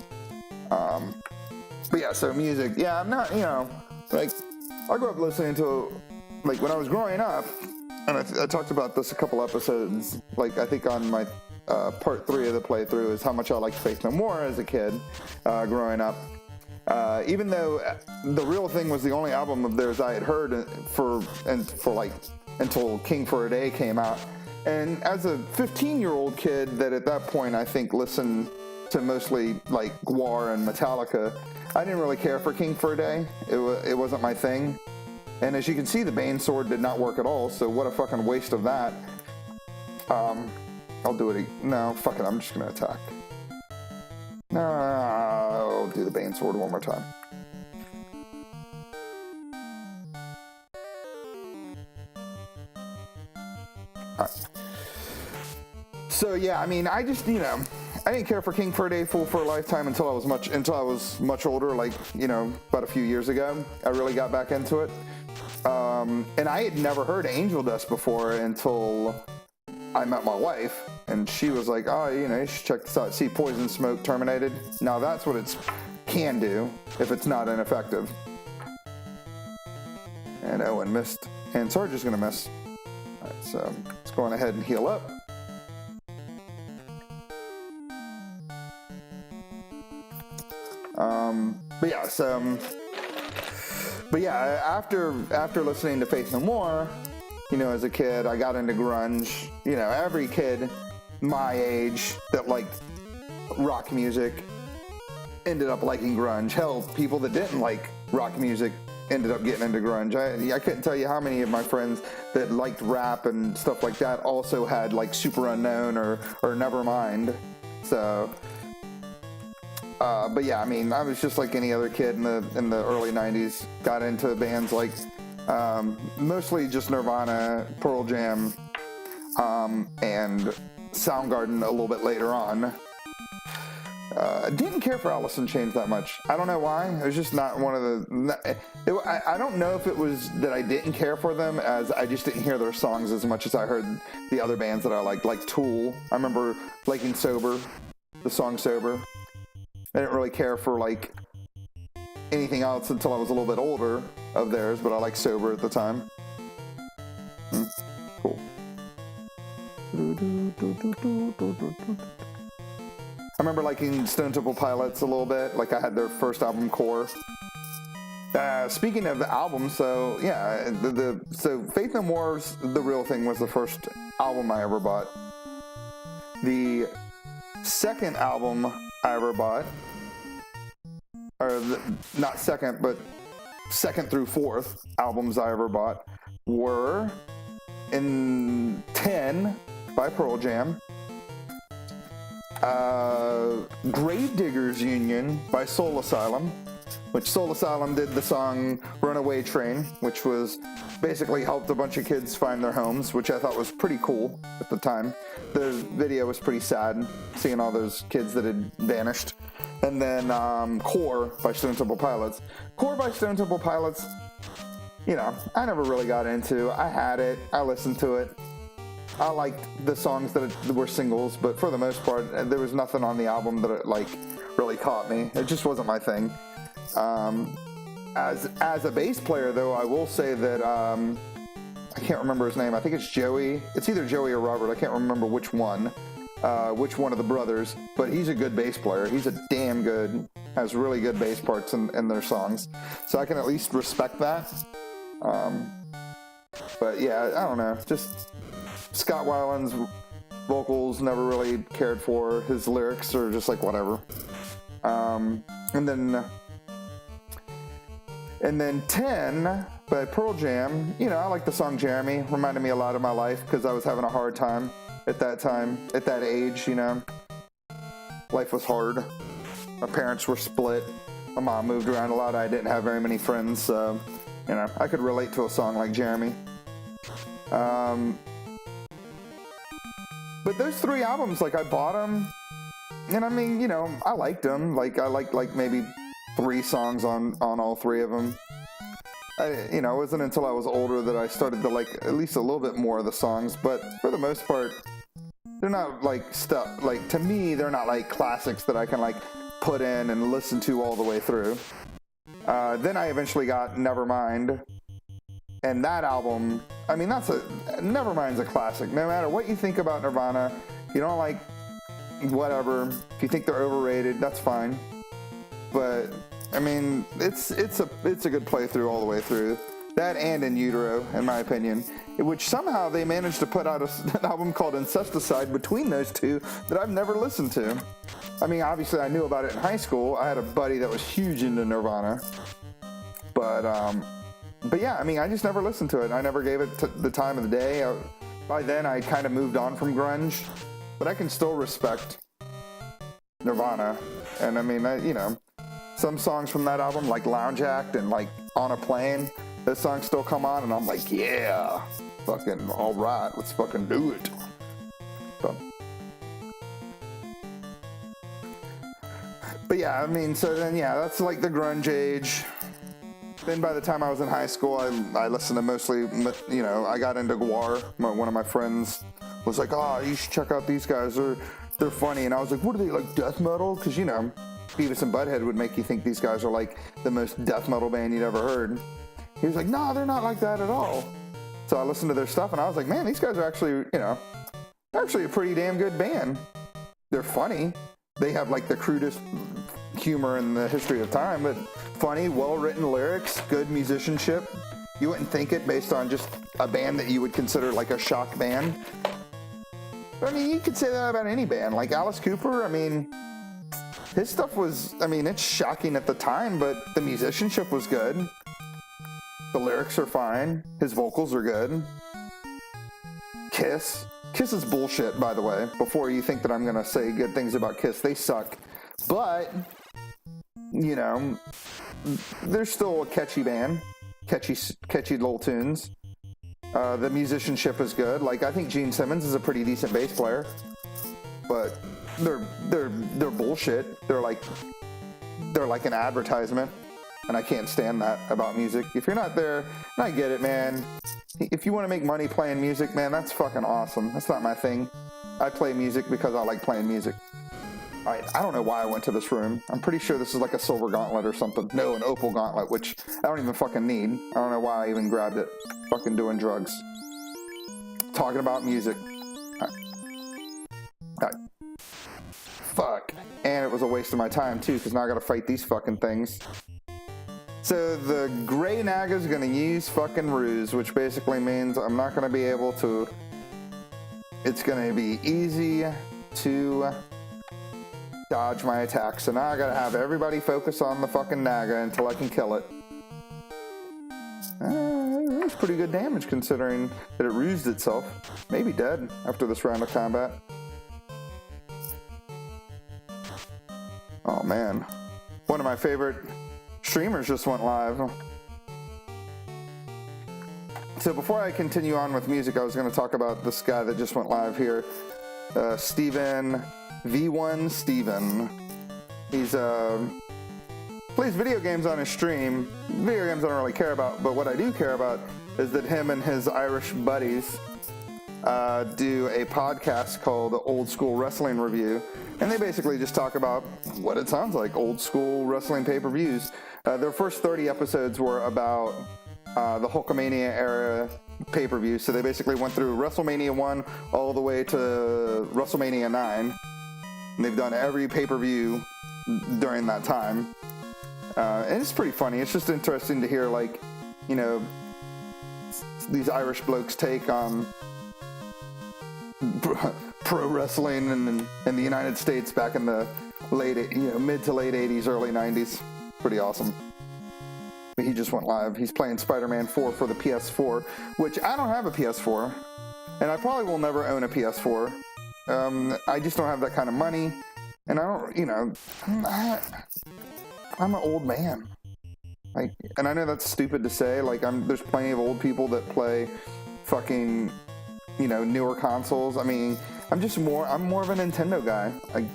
But yeah, so music. Yeah, I'm not, you know, like, I grew up listening to, like, when I was growing up, and I talked about this a couple episodes, like, I think on my part 3 of the playthrough, is how much I liked Faith No More as a kid, growing up. Even though the Real Thing was the only album of theirs I had heard for like until King for a Day came out. And as a 15-year-old kid that at that point I think listened to mostly like Gwar and Metallica, I didn't really care for King for a Day. It wasn't my thing. And as you can see, the Bane sword did not work at all, so what a fucking waste of that. I'll do it. No, fuck it, I'm just gonna attack. No, I'll do the Bane sword one more time. Alright. So yeah, I mean, I just, you know, I didn't care for King for a Day, Fool for a Lifetime until I was much older, like, you know, about a few years ago. I really got back into it. And I had never heard Angel Dust before until I met my wife, and she was like, oh, you know, you should check this out. See, Poison Smoke Terminated. Now that's what it can do if it's not ineffective. And Owen missed, and Sarge is going to miss. All right, so let's go on ahead and heal up. But yeah, after listening to Faith No More, you know, as a kid, I got into grunge. You know, every kid my age that liked rock music ended up liking grunge. Hell, people that didn't like rock music ended up getting into grunge. I couldn't tell you how many of my friends that liked rap and stuff like that also had like Super Unknown or Nevermind. So, but yeah, I mean, I was just like any other kid in the early '90s. Got into bands like mostly just Nirvana, Pearl Jam, and Soundgarden a little bit later on. Didn't care for Alice in Chains that much. I don't know why. It was just not one of the... I don't know if it was that I didn't care for them, as I just didn't hear their songs as much as I heard the other bands that I liked, like Tool. I remember liking Sober, the song Sober. I didn't really care for, like, anything else until I was a little bit older of theirs, but I liked Sober at the time. Cool. I remember liking Stone Temple Pilots a little bit. Like, I had their first album, Core. Speaking of the album, so yeah, so Faith No More's The Real Thing was the first album I ever bought. The second album I ever bought, or not second, but second through fourth albums I ever bought were in 10 by Pearl Jam, Gravediggers Union by Soul Asylum, which Soul Asylum did the song Runaway Train, which was basically helped a bunch of kids find their homes, which I thought was pretty cool at the time. The video was pretty sad, seeing all those kids that had vanished. And then Core by Stone Temple Pilots. Core by Stone Temple Pilots, you know, I never really got into. I had it, I listened to it. I liked the songs that were singles, but for the most part, there was nothing on the album that like really caught me. It just wasn't my thing. As a bass player, though, I will say that I can't remember his name. I think it's Joey. It's either Joey or Robert. I can't remember which one of the brothers. But he's a good bass player. He's a damn good. Has really good bass parts in their songs. So I can at least respect that. But yeah, I don't know. Just Scott Weiland's vocals never really cared for. His lyrics are just like whatever. And then 10 by Pearl Jam, you know, I like the song Jeremy. Reminded me a lot of my life because I was having a hard time at that age, you know. Life was hard. My parents were split. My mom moved around a lot. I didn't have very many friends, so, you know, I could relate to a song like Jeremy. But those three albums, like, I bought them, and I mean, you know, I liked them. Like, I liked, like, maybe 3 songs on all 3 of them. You know, it wasn't until I was older that I started to like at least a little bit more of the songs, but for the most part, they're not like stuff, like to me, they're not like classics that I can like put in and listen to all the way through. Then I eventually got Nevermind, and that album, I mean, Nevermind's a classic. No matter what you think about Nirvana, if you don't like whatever, if you think they're overrated, that's fine. But I mean, it's a good playthrough all the way through. That and In Utero, in my opinion, which somehow they managed to put out an album called Incesticide between those two that I've never listened to. I mean, obviously I knew about it in high school. I had a buddy that was huge into Nirvana, but yeah, I mean, I just never listened to it. I never gave it the time of the day. By then, I kind of moved on from grunge, but I can still respect Nirvana, and I mean, you know. Some songs from that album, like Lounge Act and like On a Plane, those songs still come on, and I'm like, yeah, fucking all right, let's fucking do it. So. But yeah, I mean, so then, yeah, that's like the grunge age. Then by the time I was in high school, I listened to mostly, you know, I got into Gwar. One of my friends was like, oh, you should check out these guys. They're funny. And I was like, what are they, like death metal? Because, you know, Beavis and Butthead would make you think these guys are like the most death metal band you'd ever heard. He was like, no, they're not like that at all. So I listened to their stuff and I was like, man, these guys are actually, you know, actually a pretty damn good band. They're funny. They have like the crudest humor in the history of time, but funny, well-written lyrics, good musicianship. You wouldn't think it based on just a band that you would consider like a shock band. But, I mean, you could say that about any band. Like Alice Cooper, I mean, his stuff was, I mean, it's shocking at the time, but the musicianship was good. The lyrics are fine. His vocals are good. Kiss is bullshit, by the way. Before you think that I'm going to say good things about Kiss, they suck. But, you know, they're still a catchy band. Catchy little tunes. The musicianship is good. Like, I think Gene Simmons is a pretty decent bass player. But they're bullshit. They're like an advertisement. And I can't stand that about music. If you're not there, and I get it, man. If you want to make money playing music, man, that's fucking awesome. That's not my thing. I play music because I like playing music. All right, I don't know why I went to this room. I'm pretty sure this is like a silver gauntlet or something. No, an opal gauntlet, which I don't even fucking need. I don't know why I even grabbed it. Fucking doing drugs. Talking about music. All right. Fuck. And it was a waste of my time, too, because now I gotta fight these fucking things. So the Grey Naga is going to use fucking Ruse, which basically means I'm not going to be able to... It's going to be easy to dodge my attacks. So now I got to have everybody focus on the fucking Naga until I can kill it. That's pretty good damage considering that it rused itself. Maybe dead after this round of combat. Oh man. One of my favorite... streamers just went live. So before I continue on with music, I was going to talk about this guy that just went live here. Steven, V1 Steven. He's plays video games on his stream. Video games I don't really care about, but what I do care about is that him and his Irish buddies do a podcast called Old School Wrestling Review. And they basically just talk about what it sounds like, old school wrestling pay-per-views. Their first 30 episodes were about the Hulkamania era pay-per-view. So they basically went through WrestleMania 1 all the way to WrestleMania 9. And they've done every pay-per-view during that time. And it's pretty funny. It's just interesting to hear, like, you know, these Irish blokes take on pro wrestling in the United States back in the mid to late 80s, early 90s. Pretty awesome. He just went live. He's playing Spider-Man 4 for the PS4, which I don't have a PS4, and I probably will never own a PS4. I just don't have that kind of money, and I don't, you know, I'm an old man. Like, and I know that's stupid to say. Like, there's plenty of old people that play fucking, you know, newer consoles. I mean, I'm more of a Nintendo guy.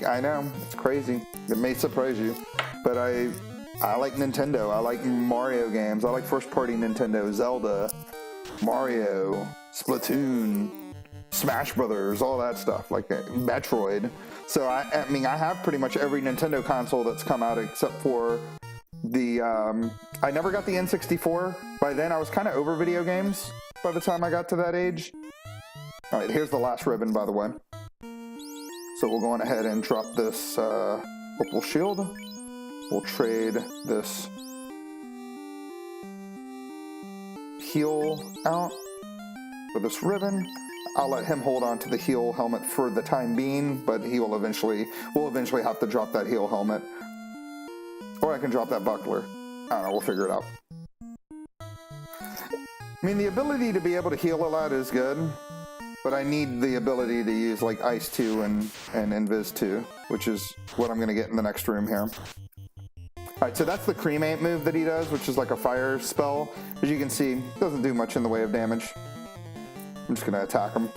I know, it's crazy. It may surprise you, but I like Nintendo. I like Mario games. I like first-party Nintendo, Zelda, Mario, Splatoon, Smash Brothers, all that stuff, like Metroid. So I mean, I have pretty much every Nintendo console that's come out except for the. I never got the N64. By then, I was kind of over video games. By the time I got to that age. All right, here's the last ribbon, by the way. So we'll go on ahead and drop this opal shield. We'll trade this heal out for this ribbon. I'll let him hold on to the heal helmet for the time being, but we'll eventually have to drop that heal helmet. Or I can drop that buckler. I don't know, we'll figure it out. I mean, the ability to be able to heal a lot is good, but I need the ability to use like Ice 2 and Invis 2, which is what I'm going to get in the next room here. Alright, so that's the Cremate move that he does, which is like a fire spell. As you can see, it doesn't do much in the way of damage. I'm just going to attack him.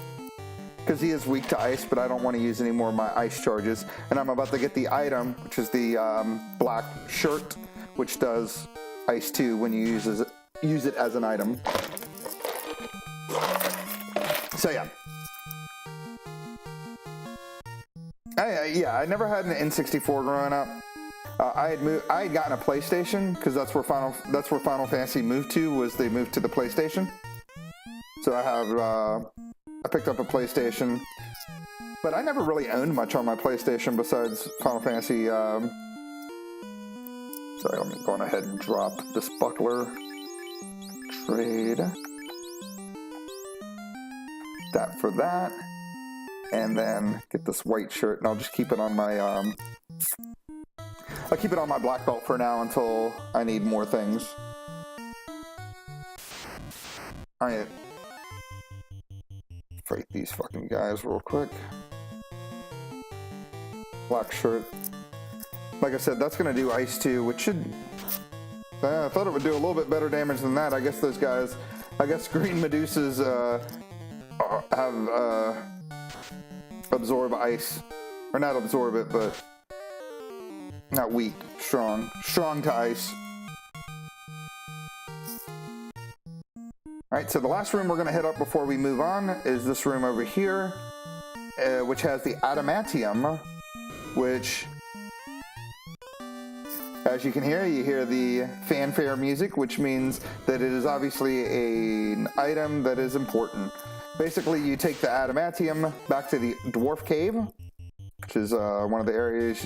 Because he is weak to ice, but I don't want to use any more of my ice charges. And I'm about to get the item, which is the black shirt, which does Ice 2 when you use it as an item. So yeah. I never had an N64 growing up. I had gotten a PlayStation because that's where Final Fantasy moved to. Was they moved to the PlayStation? So I picked up a PlayStation, but I never really owned much on my PlayStation besides Final Fantasy. Sorry, let me go on ahead and drop this buckler. Trade that for that, and then get this white shirt, and I'll just keep it on my I'll keep it on my black belt for now until I need more things. Alright. Fight these fucking guys real quick. Black shirt. Like I said, that's going to do Ice 2, which should... I thought it would do a little bit better damage than that. I guess those guys... I guess green Medusas have absorb ice. Or not absorb it, but... Not weak. Strong. Strong to ice. Alright, so the last room we're going to hit up before we move on is this room over here, which has the Adamantium, which... As you can hear, you hear the fanfare music, which means that it is obviously an item that is important. Basically, you take the adamantium back to the Dwarf Cave, which is one of the areas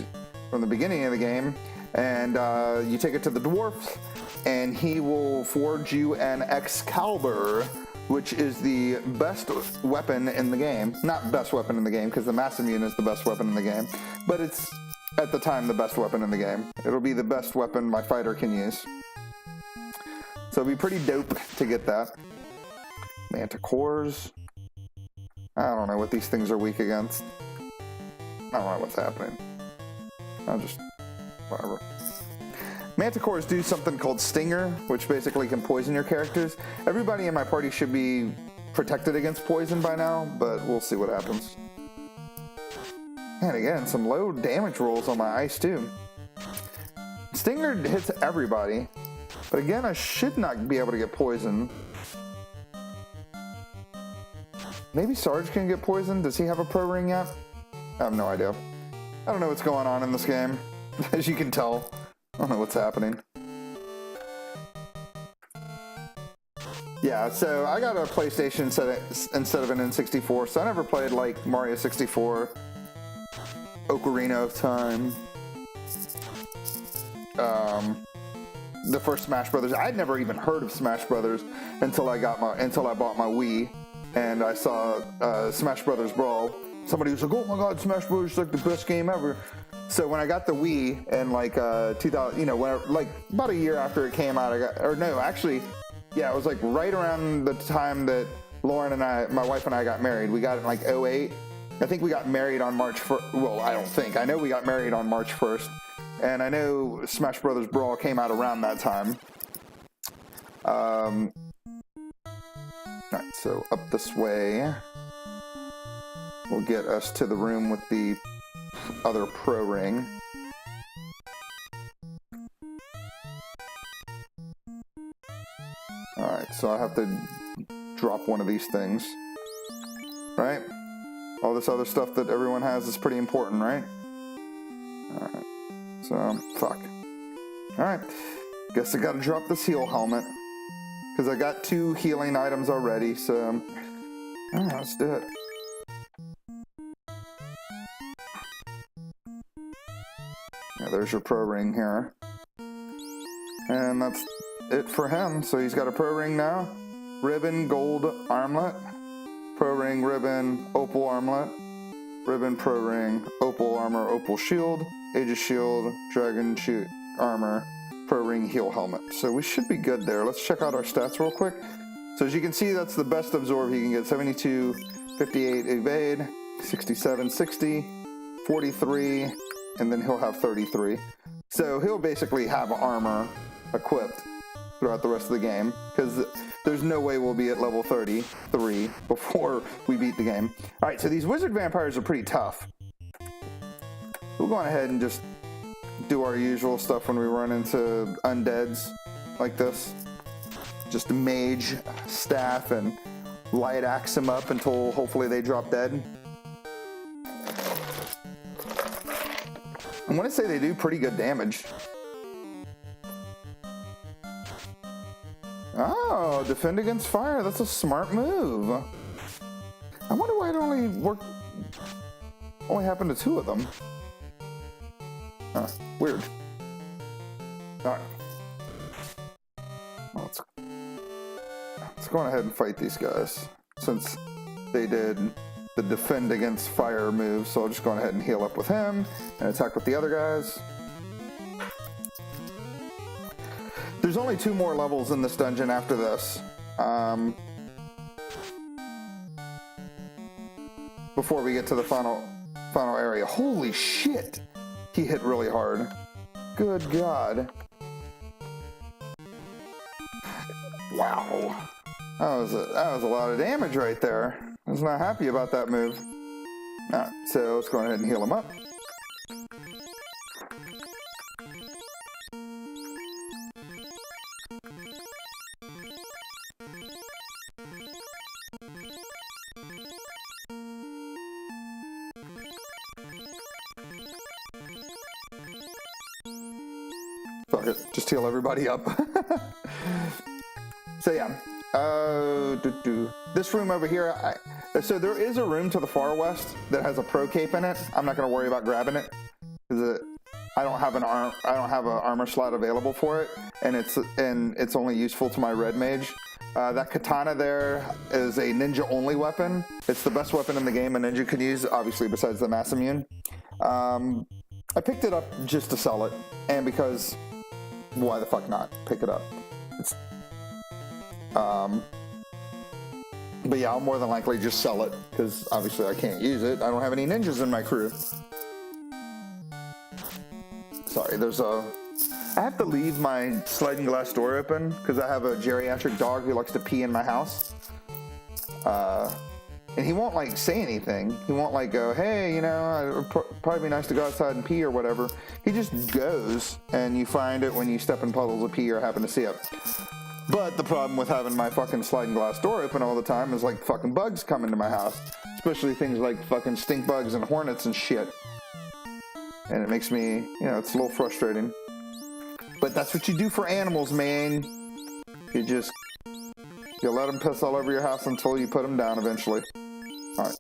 from the beginning of the game, and you take it to the dwarf, and he will forge you an Excalibur, which is the best weapon in the game. Not best weapon in the game, because the Massimian is the best weapon in the game, but it's at the time the best weapon in the game. It'll be the best weapon my fighter can use. So it'll be pretty dope to get that. Manticores. I don't know what these things are weak against. I don't know what's happening. I'll just... whatever. Manticores do something called Stinger, which basically can poison your characters. Everybody in my party should be protected against poison by now, but we'll see what happens. And again, some low damage rolls on my ice too. Stinger hits everybody, but again, I should not be able to get poisoned. Maybe Sarge can get poisoned? Does he have a pro ring yet? I have no idea. I don't know what's going on in this game. As you can tell, I don't know what's happening. Yeah, so I got a PlayStation instead of an N64, so I never played like Mario 64, Ocarina of Time, the first Smash Brothers. I'd never even heard of Smash Brothers until I bought my Wii, and I saw Smash Brothers Brawl. Somebody was like, "Oh my God, Smash Brothers is like the best game ever." So when I got the Wii in like 2000, you know, like about a year after it came out, it was like right around the time that Lauren and I, my wife and I, got married. We got it in like 2008. I think we got married on March 1st. Well, I don't think. I know we got married on March 1st. And I know Smash Brothers Brawl came out around that time. Alright, so up this way will get us to the room with the other pro ring. Alright, so I have to drop one of these things. Right? All this other stuff that everyone has is pretty important, right? Alright. So, fuck. Alright. Guess I gotta drop this heal helmet. Because I got 2 healing items already, so... Alright, let's do it. Yeah, there's your pro ring here. And that's it for him. So he's got a pro ring now. Ribbon, gold armlet. Pro ring, ribbon, opal armlet. Ribbon, pro ring, opal armor, opal shield. Aegis shield, dragon shoot armor, pro ring, heal helmet. So we should be good there. Let's check out our stats real quick. So as you can see, that's the best absorb he can get. 72, 58 evade, 67, 60, 43, and then he'll have 33. So he'll basically have armor equipped throughout the rest of the game, because there's no way we'll be at level 33 before we beat the game. Alright, so these wizard vampires are pretty tough. We'll go on ahead and just do our usual stuff when we run into undeads. like this. Just a mage staff and light axe them up until hopefully they drop dead. I want to say they do pretty good damage. Oh, defend against fire. That's a smart move. I wonder why it only happened to 2 of them. Huh, weird. All right. Well, let's go on ahead and fight these guys since they did the defend against fire move. So I'll just go on ahead and heal up with him and attack with the other guys. There's only 2 more levels in this dungeon after this. Before we get to the final area. Holy shit! He hit really hard. Good God. Wow. That was a lot of damage right there. I was not happy about that move. Alright, so let's go ahead and heal him up. Fuck it, just heal everybody up. So yeah, this room over here, so there is a room to the far west that has a pro cape in it. I'm not going to worry about grabbing it because I don't have an armor slot available for it, and it's only useful to my red mage. That katana there is a ninja only weapon. It's the best weapon in the game a ninja could use, obviously besides the mass immune. I picked it up just to sell it, and because why the fuck not pick it up? But yeah, I'll more than likely just sell it because obviously I can't use it. I don't have any ninjas in my crew. Sorry, I have to leave my sliding glass door open because I have a geriatric dog who likes to pee in my house. And he won't like say anything. He won't like go, hey, it would probably be nice to go outside and pee or whatever. He just goes, and you find it when you step in puddles of pee or happen to see it. But the problem with having my fucking sliding glass door open all the time is like fucking bugs come into my house. Especially things like fucking stink bugs and hornets and shit. And it makes me, it's a little frustrating. But that's what you do for animals, man. You let them piss all over your house until you put them down eventually. Alright.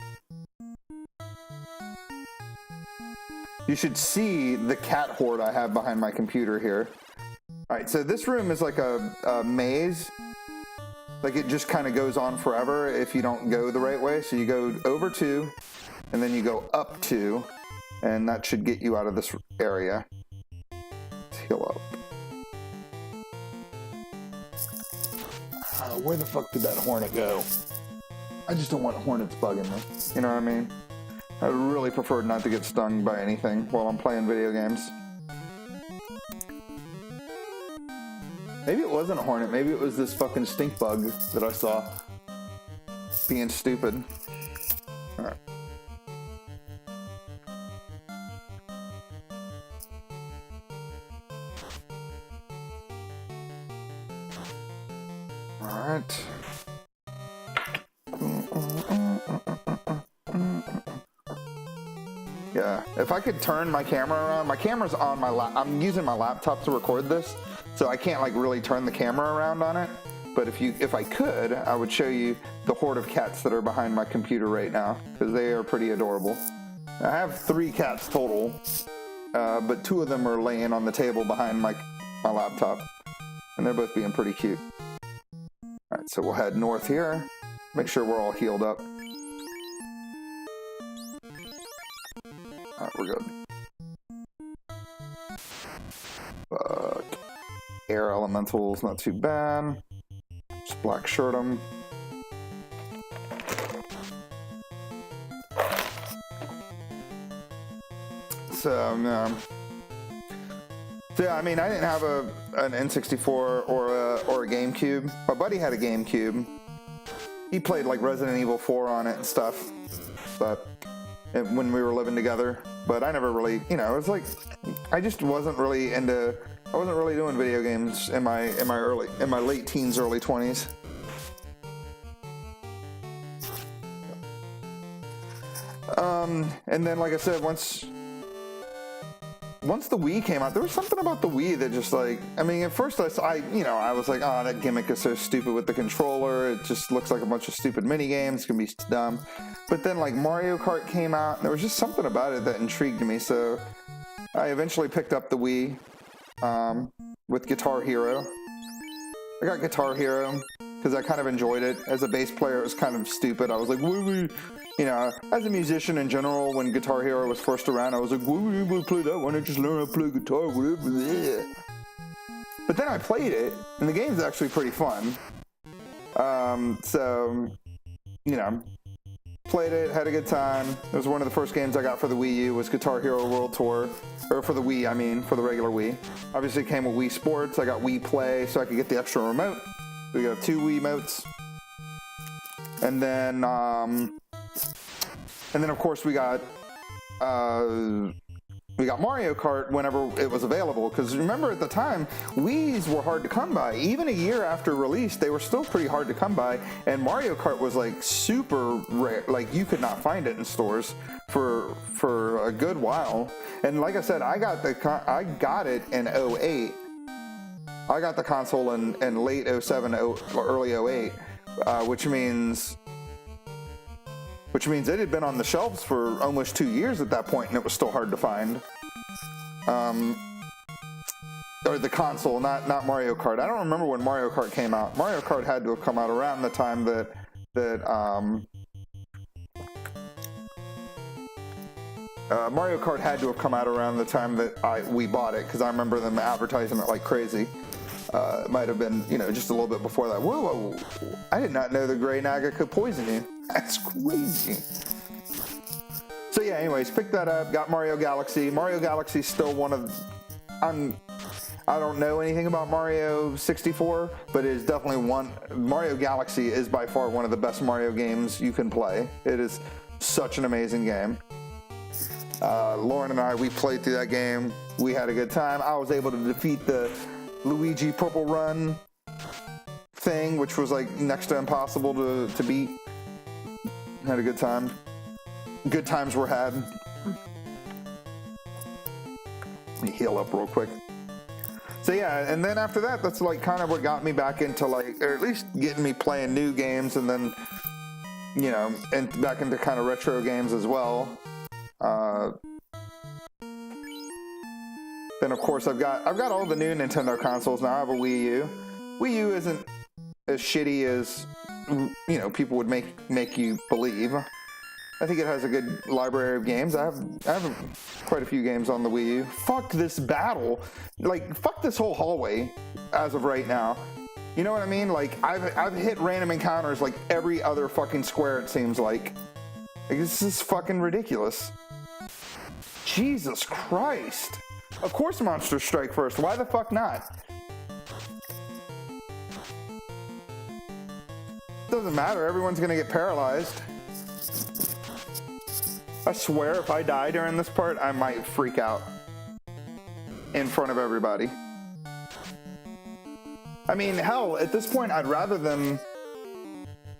You should see the cat horde I have behind my computer here. Alright, so this room is like a maze. Like it just kind of goes on forever if you don't go the right way. So you go over 2, and then you go up 2, and that should get you out of this area. Let's heal up. Where the fuck did that hornet go? I just don't want hornets bugging me. You know what I mean? I really prefer not to get stung by anything while I'm playing video games. Maybe it wasn't a hornet. Maybe it was this fucking stink bug that I saw being stupid. Alright. Alright. Yeah, if I could turn my camera around, my camera's on my I'm using my laptop to record this, so I can't like really turn the camera around on it. But if I could, I would show you the horde of cats that are behind my computer right now, because they are pretty adorable. I have 3 cats total, but 2 of them are laying on the table behind my laptop, and they're both being pretty cute. Alright, so we'll head north here, make sure we're all healed up. Alright, we're good. Fuck. Air elementals, not too bad. Just black shirt them. So, yeah, I mean, I didn't have an N64 or a GameCube. My buddy had a GameCube. He played like Resident Evil 4 on it and stuff. But when we were living together, but I never really, it was like, I just wasn't really into I wasn't really doing video games in my late teens, early 20s. And then, like I said, once the Wii came out, there was something about the Wii that just like, I mean, at first I was like, oh, that gimmick is so stupid with the controller. It just looks like a bunch of stupid mini games. It's gonna be dumb. But then like Mario Kart came out, and there was just something about it that intrigued me. So I eventually picked up the Wii with Guitar Hero. I got Guitar Hero because I kind of enjoyed it. As a bass player, it was kind of stupid. I was like, woo. You know, as a musician in general, when Guitar Hero was first around, I was like, why would you play that? Why not just learn how to play guitar, whatever? Bleh. But then I played it, and the game's actually pretty fun. So, you know, played it, had a good time. It was one of the first games I got for the Wii U, was Guitar Hero World Tour. Or for the Wii, I mean, for the regular Wii. Obviously it came with Wii Sports. I got Wii Play, so I could get the extra remote. We got 2 Wii Motes. And then, of course, we got Mario Kart whenever it was available. Because remember, at the time, Wii's were hard to come by. Even a year after release, they were still pretty hard to come by. And Mario Kart was like super rare. Like you could not find it in stores for a good while. And like I said, I got it in 08. I got the console in late 07, early 08, which means it had been on the shelves for almost 2 years at that point, and it was still hard to find. Or the console, not Mario Kart. I don't remember when Mario Kart came out. Mario Kart had to have come out around the time that Mario Kart had to have come out around the time that we bought it, because I remember them advertising it like crazy. It might have been, just a little bit before that. Whoa, I did not know the gray naga could poison you. That's crazy. So yeah, anyways, picked that up, got Mario Galaxy. Mario Galaxy's still one of, I don't know anything about Mario 64, but it is definitely Mario Galaxy is by far one of the best Mario games you can play. It is such an amazing game. Lauren and I, we played through that game. We had a good time. I was able to defeat the Luigi Purple Run thing, which was like next to impossible to beat. Had a good time. Good times were had. Let me heal up real quick. So yeah, and then after that, that's like kind of what got me back into like, or at least getting me playing new games, and then, and back into kind of retro games as well. Then of course I've got all the new Nintendo consoles now. I have a Wii U. Wii U isn't as shitty as people would make you believe. I think it has a good library of games. I have quite a few games on the Wii U. Fuck this battle. Like, fuck this whole hallway as of right now. You know what I mean? Like, I've hit random encounters like every other fucking square, it seems like. This is fucking ridiculous. Jesus Christ. Of course monsters strike first. Why the fuck not? Doesn't matter. Everyone's gonna get paralyzed. I swear if I die during this part, I might freak out in front of everybody. I mean, hell, at this point, I'd rather them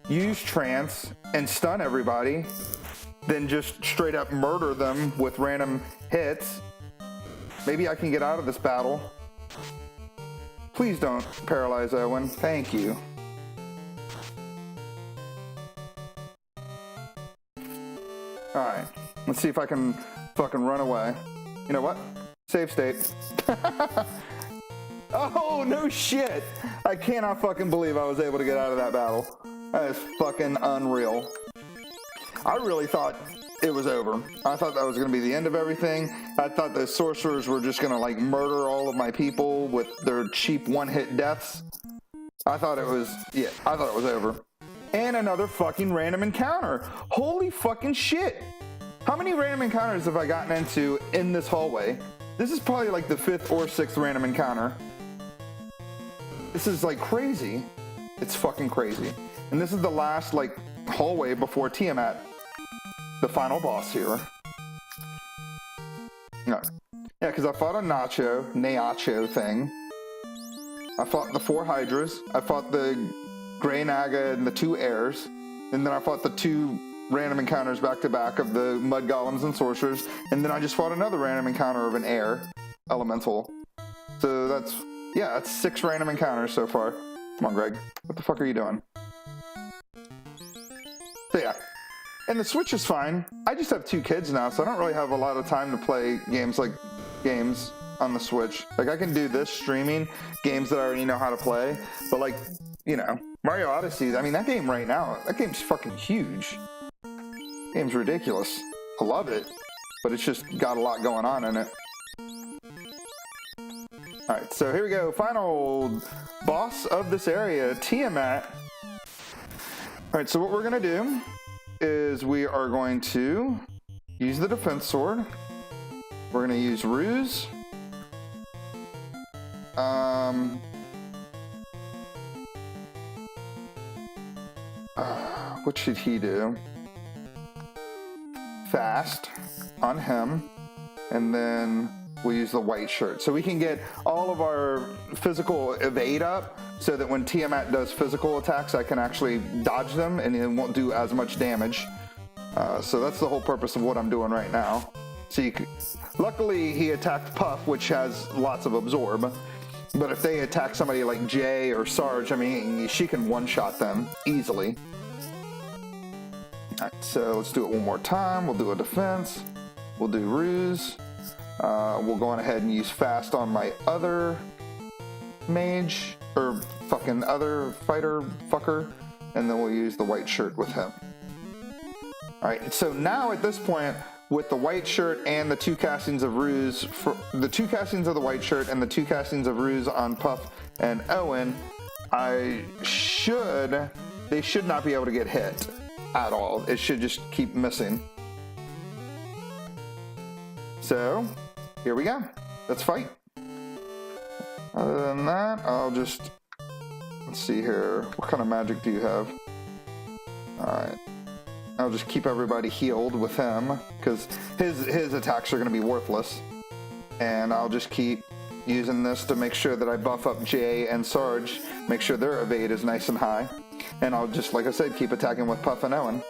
use trance and stun everybody than just straight up murder them with random hits. Maybe I can get out of this battle. Please don't paralyze Owen. Thank you. Alright, let's see if I can fucking run away. You know what? Save state. Oh, no shit! I cannot fucking believe I was able to get out of that battle. That is fucking unreal. I really thought it was over. I thought that was going to be the end of everything. I thought the sorcerers were just going to like murder all of my people with their cheap one-hit deaths. I thought it was over. And another fucking random encounter. Holy fucking shit. How many random encounters have I gotten into in this hallway? This is probably like the 5th or 6th random encounter. This is like crazy. It's fucking crazy. And this is the last like hallway before Tiamat, the final boss here. No. Yeah, because I fought a Nacho thing. I fought the 4 Hydras. I fought the Grey Naga and the 2 Airs. And then I fought the 2 random encounters back to back of the Mud Golems and Sorcerers. And then I just fought another random encounter of an Air Elemental. So that's 6 random encounters so far. Come on, Greg. What the fuck are you doing? So yeah. And the Switch is fine. I just have 2 kids now, so I don't really have a lot of time to play games on the Switch. Like, I can do this streaming games that I already know how to play, but like, you know, Mario Odyssey, I mean, that game right now, that game's fucking huge. Game's ridiculous. I love it, but it's just got a lot going on in it. Alright, so here we go. Final boss of this area, Tiamat. Alright, so what we're going to do is we are going to use the defense sword. We're going to use Ruse. What should he do? Fast on him. And then we'll use the white shirt. So we can get all of our physical evade up so that when Tiamat does physical attacks, I can actually dodge them and it won't do as much damage. So that's the whole purpose of what I'm doing right now. So luckily he attacked Puff, which has lots of absorb. But if they attack somebody like Jay or Sarge, I mean, she can one-shot them easily. Alright, so let's do it one more time. We'll do a defense. We'll do Ruse. We'll go on ahead and use Fast on my other mage, or fucking other fighter fucker, and then we'll use the white shirt with him. Alright, so now at this point, with the white shirt and the 2 castings of Ruse, the 2 castings of the white shirt and the 2 castings of Ruse on Puff and Owen, they should not be able to get hit at all. It should just keep missing. So, here we go. Let's fight. Other than that, let's see here. What kind of magic do you have? Alright. I'll just keep everybody healed with him, because his attacks are going to be worthless. And I'll just keep using this to make sure that I buff up Jay and Sarge, make sure their evade is nice and high. And I'll just, like I said, keep attacking with Puff and Owen.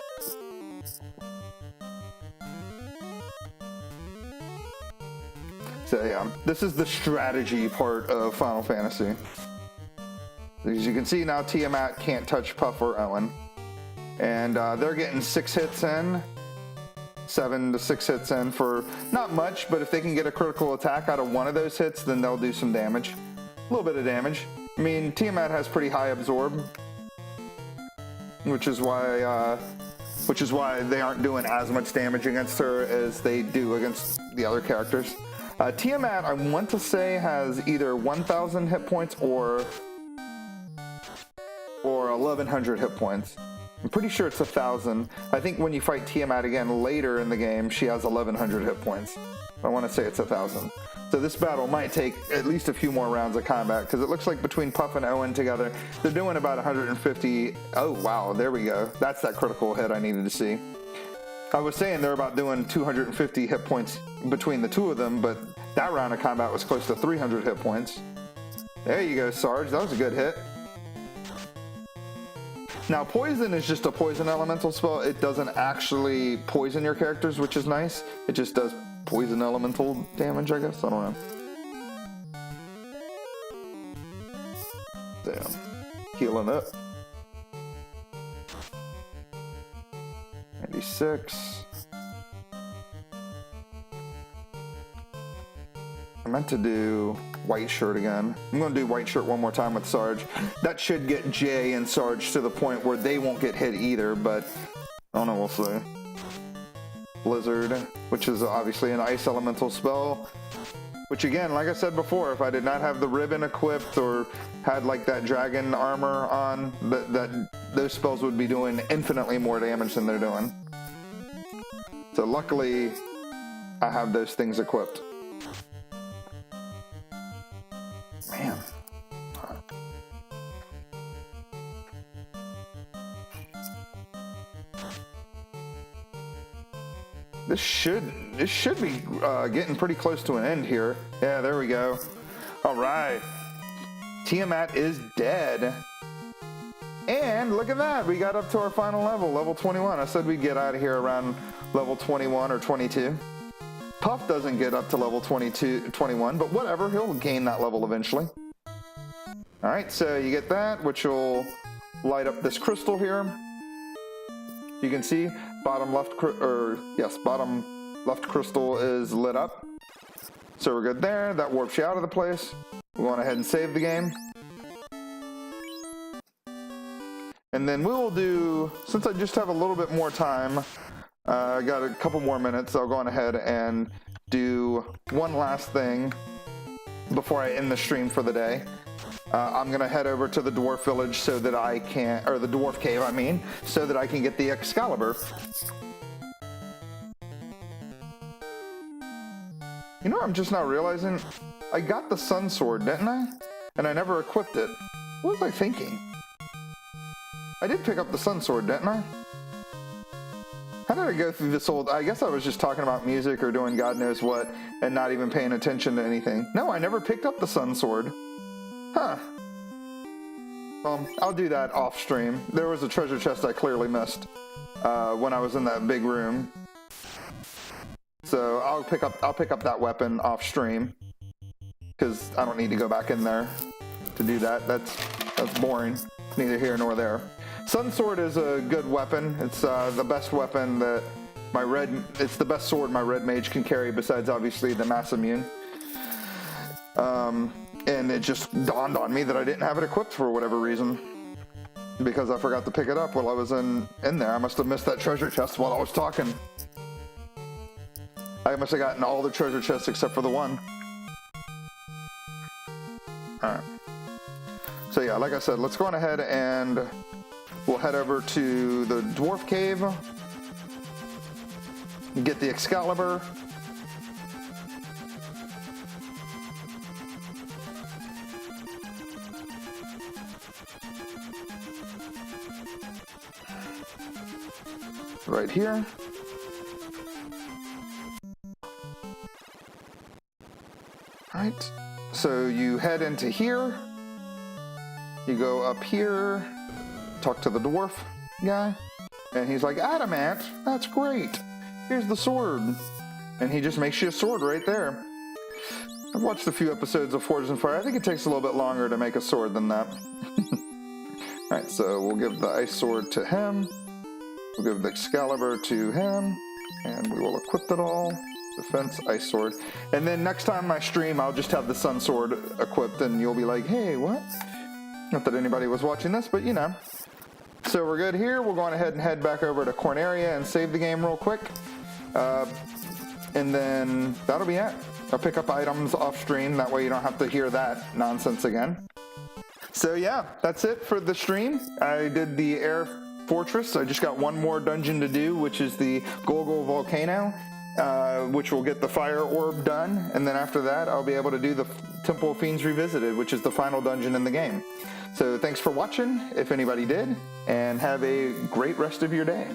So yeah, this is the strategy part of Final Fantasy. As you can see now, Tiamat can't touch Puff or Owen. And they're getting 6 hits in, 7 to 6 hits in for not much, but if they can get a critical attack out of one of those hits, then they'll do some damage. A little bit of damage. I mean, Tiamat has pretty high absorb, which is why they aren't doing as much damage against her as they do against the other characters. Tiamat, I want to say, has either 1,000 hit points or 1,100 hit points. I'm pretty sure it's 1,000. I think when you fight Tiamat again later in the game, she has 1,100 hit points. I want to say it's 1,000. So this battle might take at least a few more rounds of combat, because it looks like between Puff and Owen together, they're doing about 150. Oh, wow, there we go. That's that critical hit I needed to see. I was saying they're about doing 250 hit points between the 2 of them, but that round of combat was close to 300 hit points. There you go, Sarge. That was a good hit. Now, Poison is just a poison elemental spell. It doesn't actually poison your characters, which is nice. It just does poison elemental damage, I guess. I don't know. Damn. Healing up. 96. I meant to do white shirt again. I'm going to do white shirt one more time with Sarge. That should get Jay and Sarge to the point where they won't get hit either, but I don't know, we'll see. Blizzard, which is obviously an ice elemental spell, which again, like I said before, if I did not have the ribbon equipped or had like that dragon armor on, those spells would be doing infinitely more damage than they're doing. So luckily, I have those things equipped. Man. This should be getting pretty close to an end here. Yeah, there we go. All right. Tiamat is dead. And look at that. We got up to our final level, level 21. I said we'd get out of here around level 21 or 22. Puff doesn't get up to level 21, but whatever. He'll gain that level eventually. All right, so you get that, which will light up this crystal here. You can see bottom left crystal is lit up. So we're good there. That warps you out of the place. We'll go on ahead and save the game. And then we will do, since I just have a little bit more time, I got a couple more minutes, I'll go on ahead and do one last thing before I end the stream for the day. I'm going to head over to the Dwarf Village so that I can, or the Dwarf Cave, I mean, so that I can get the Excalibur. You know what I'm just now realizing? I got the Sun Sword, didn't I? And I never equipped it. What was I thinking? I did pick up the Sun Sword, didn't I? How did I go through this old... I guess I was just talking about music or doing God knows what and not even paying attention to anything. No, I never picked up the Sun Sword. Huh. Well, I'll do that off stream. There was a treasure chest I clearly missed when I was in that big room. So I'll pick up that weapon off stream because I don't need to go back in there to do that. That's boring. Neither here nor there. Sun Sword is a good weapon. It's the best weapon that it's the best sword my red mage can carry besides obviously the mass immune. And it just dawned on me that I didn't have it equipped for whatever reason. Because I forgot to pick it up while I was in there. I must have missed that treasure chest while I was talking. I must have gotten all the treasure chests except for the one. Alright. So yeah, like I said, let's go on ahead and we'll head over to the Dwarf Cave. Get the Excalibur. Right here. Right. So you head into here. You go up here, talk to the dwarf guy, and he's like, Adamant, that's great. Here's the sword. And he just makes you a sword right there. I've watched a few episodes of Forged in Fire. I think it takes a little bit longer to make a sword than that. Alright, so we'll give the ice sword to him. We'll give the Excalibur to him. And we will equip it all. Defense, ice sword. And then next time I stream, I'll just have the sun sword equipped, and you'll be like, hey, what? Not that anybody was watching this, but you know. So we're good here. We'll go on ahead and head back over to Corneria and save the game real quick. And then that'll be it. I'll pick up items off stream. That way you don't have to hear that nonsense again. So yeah, that's it for the stream. I did the Air Fortress. I just got one more dungeon to do, which is the Golgol Volcano, which will get the fire orb done. And then after that, I'll be able to do the Temple of Fiends Revisited, which is the final dungeon in the game. So thanks for watching, if anybody did, and have a great rest of your day.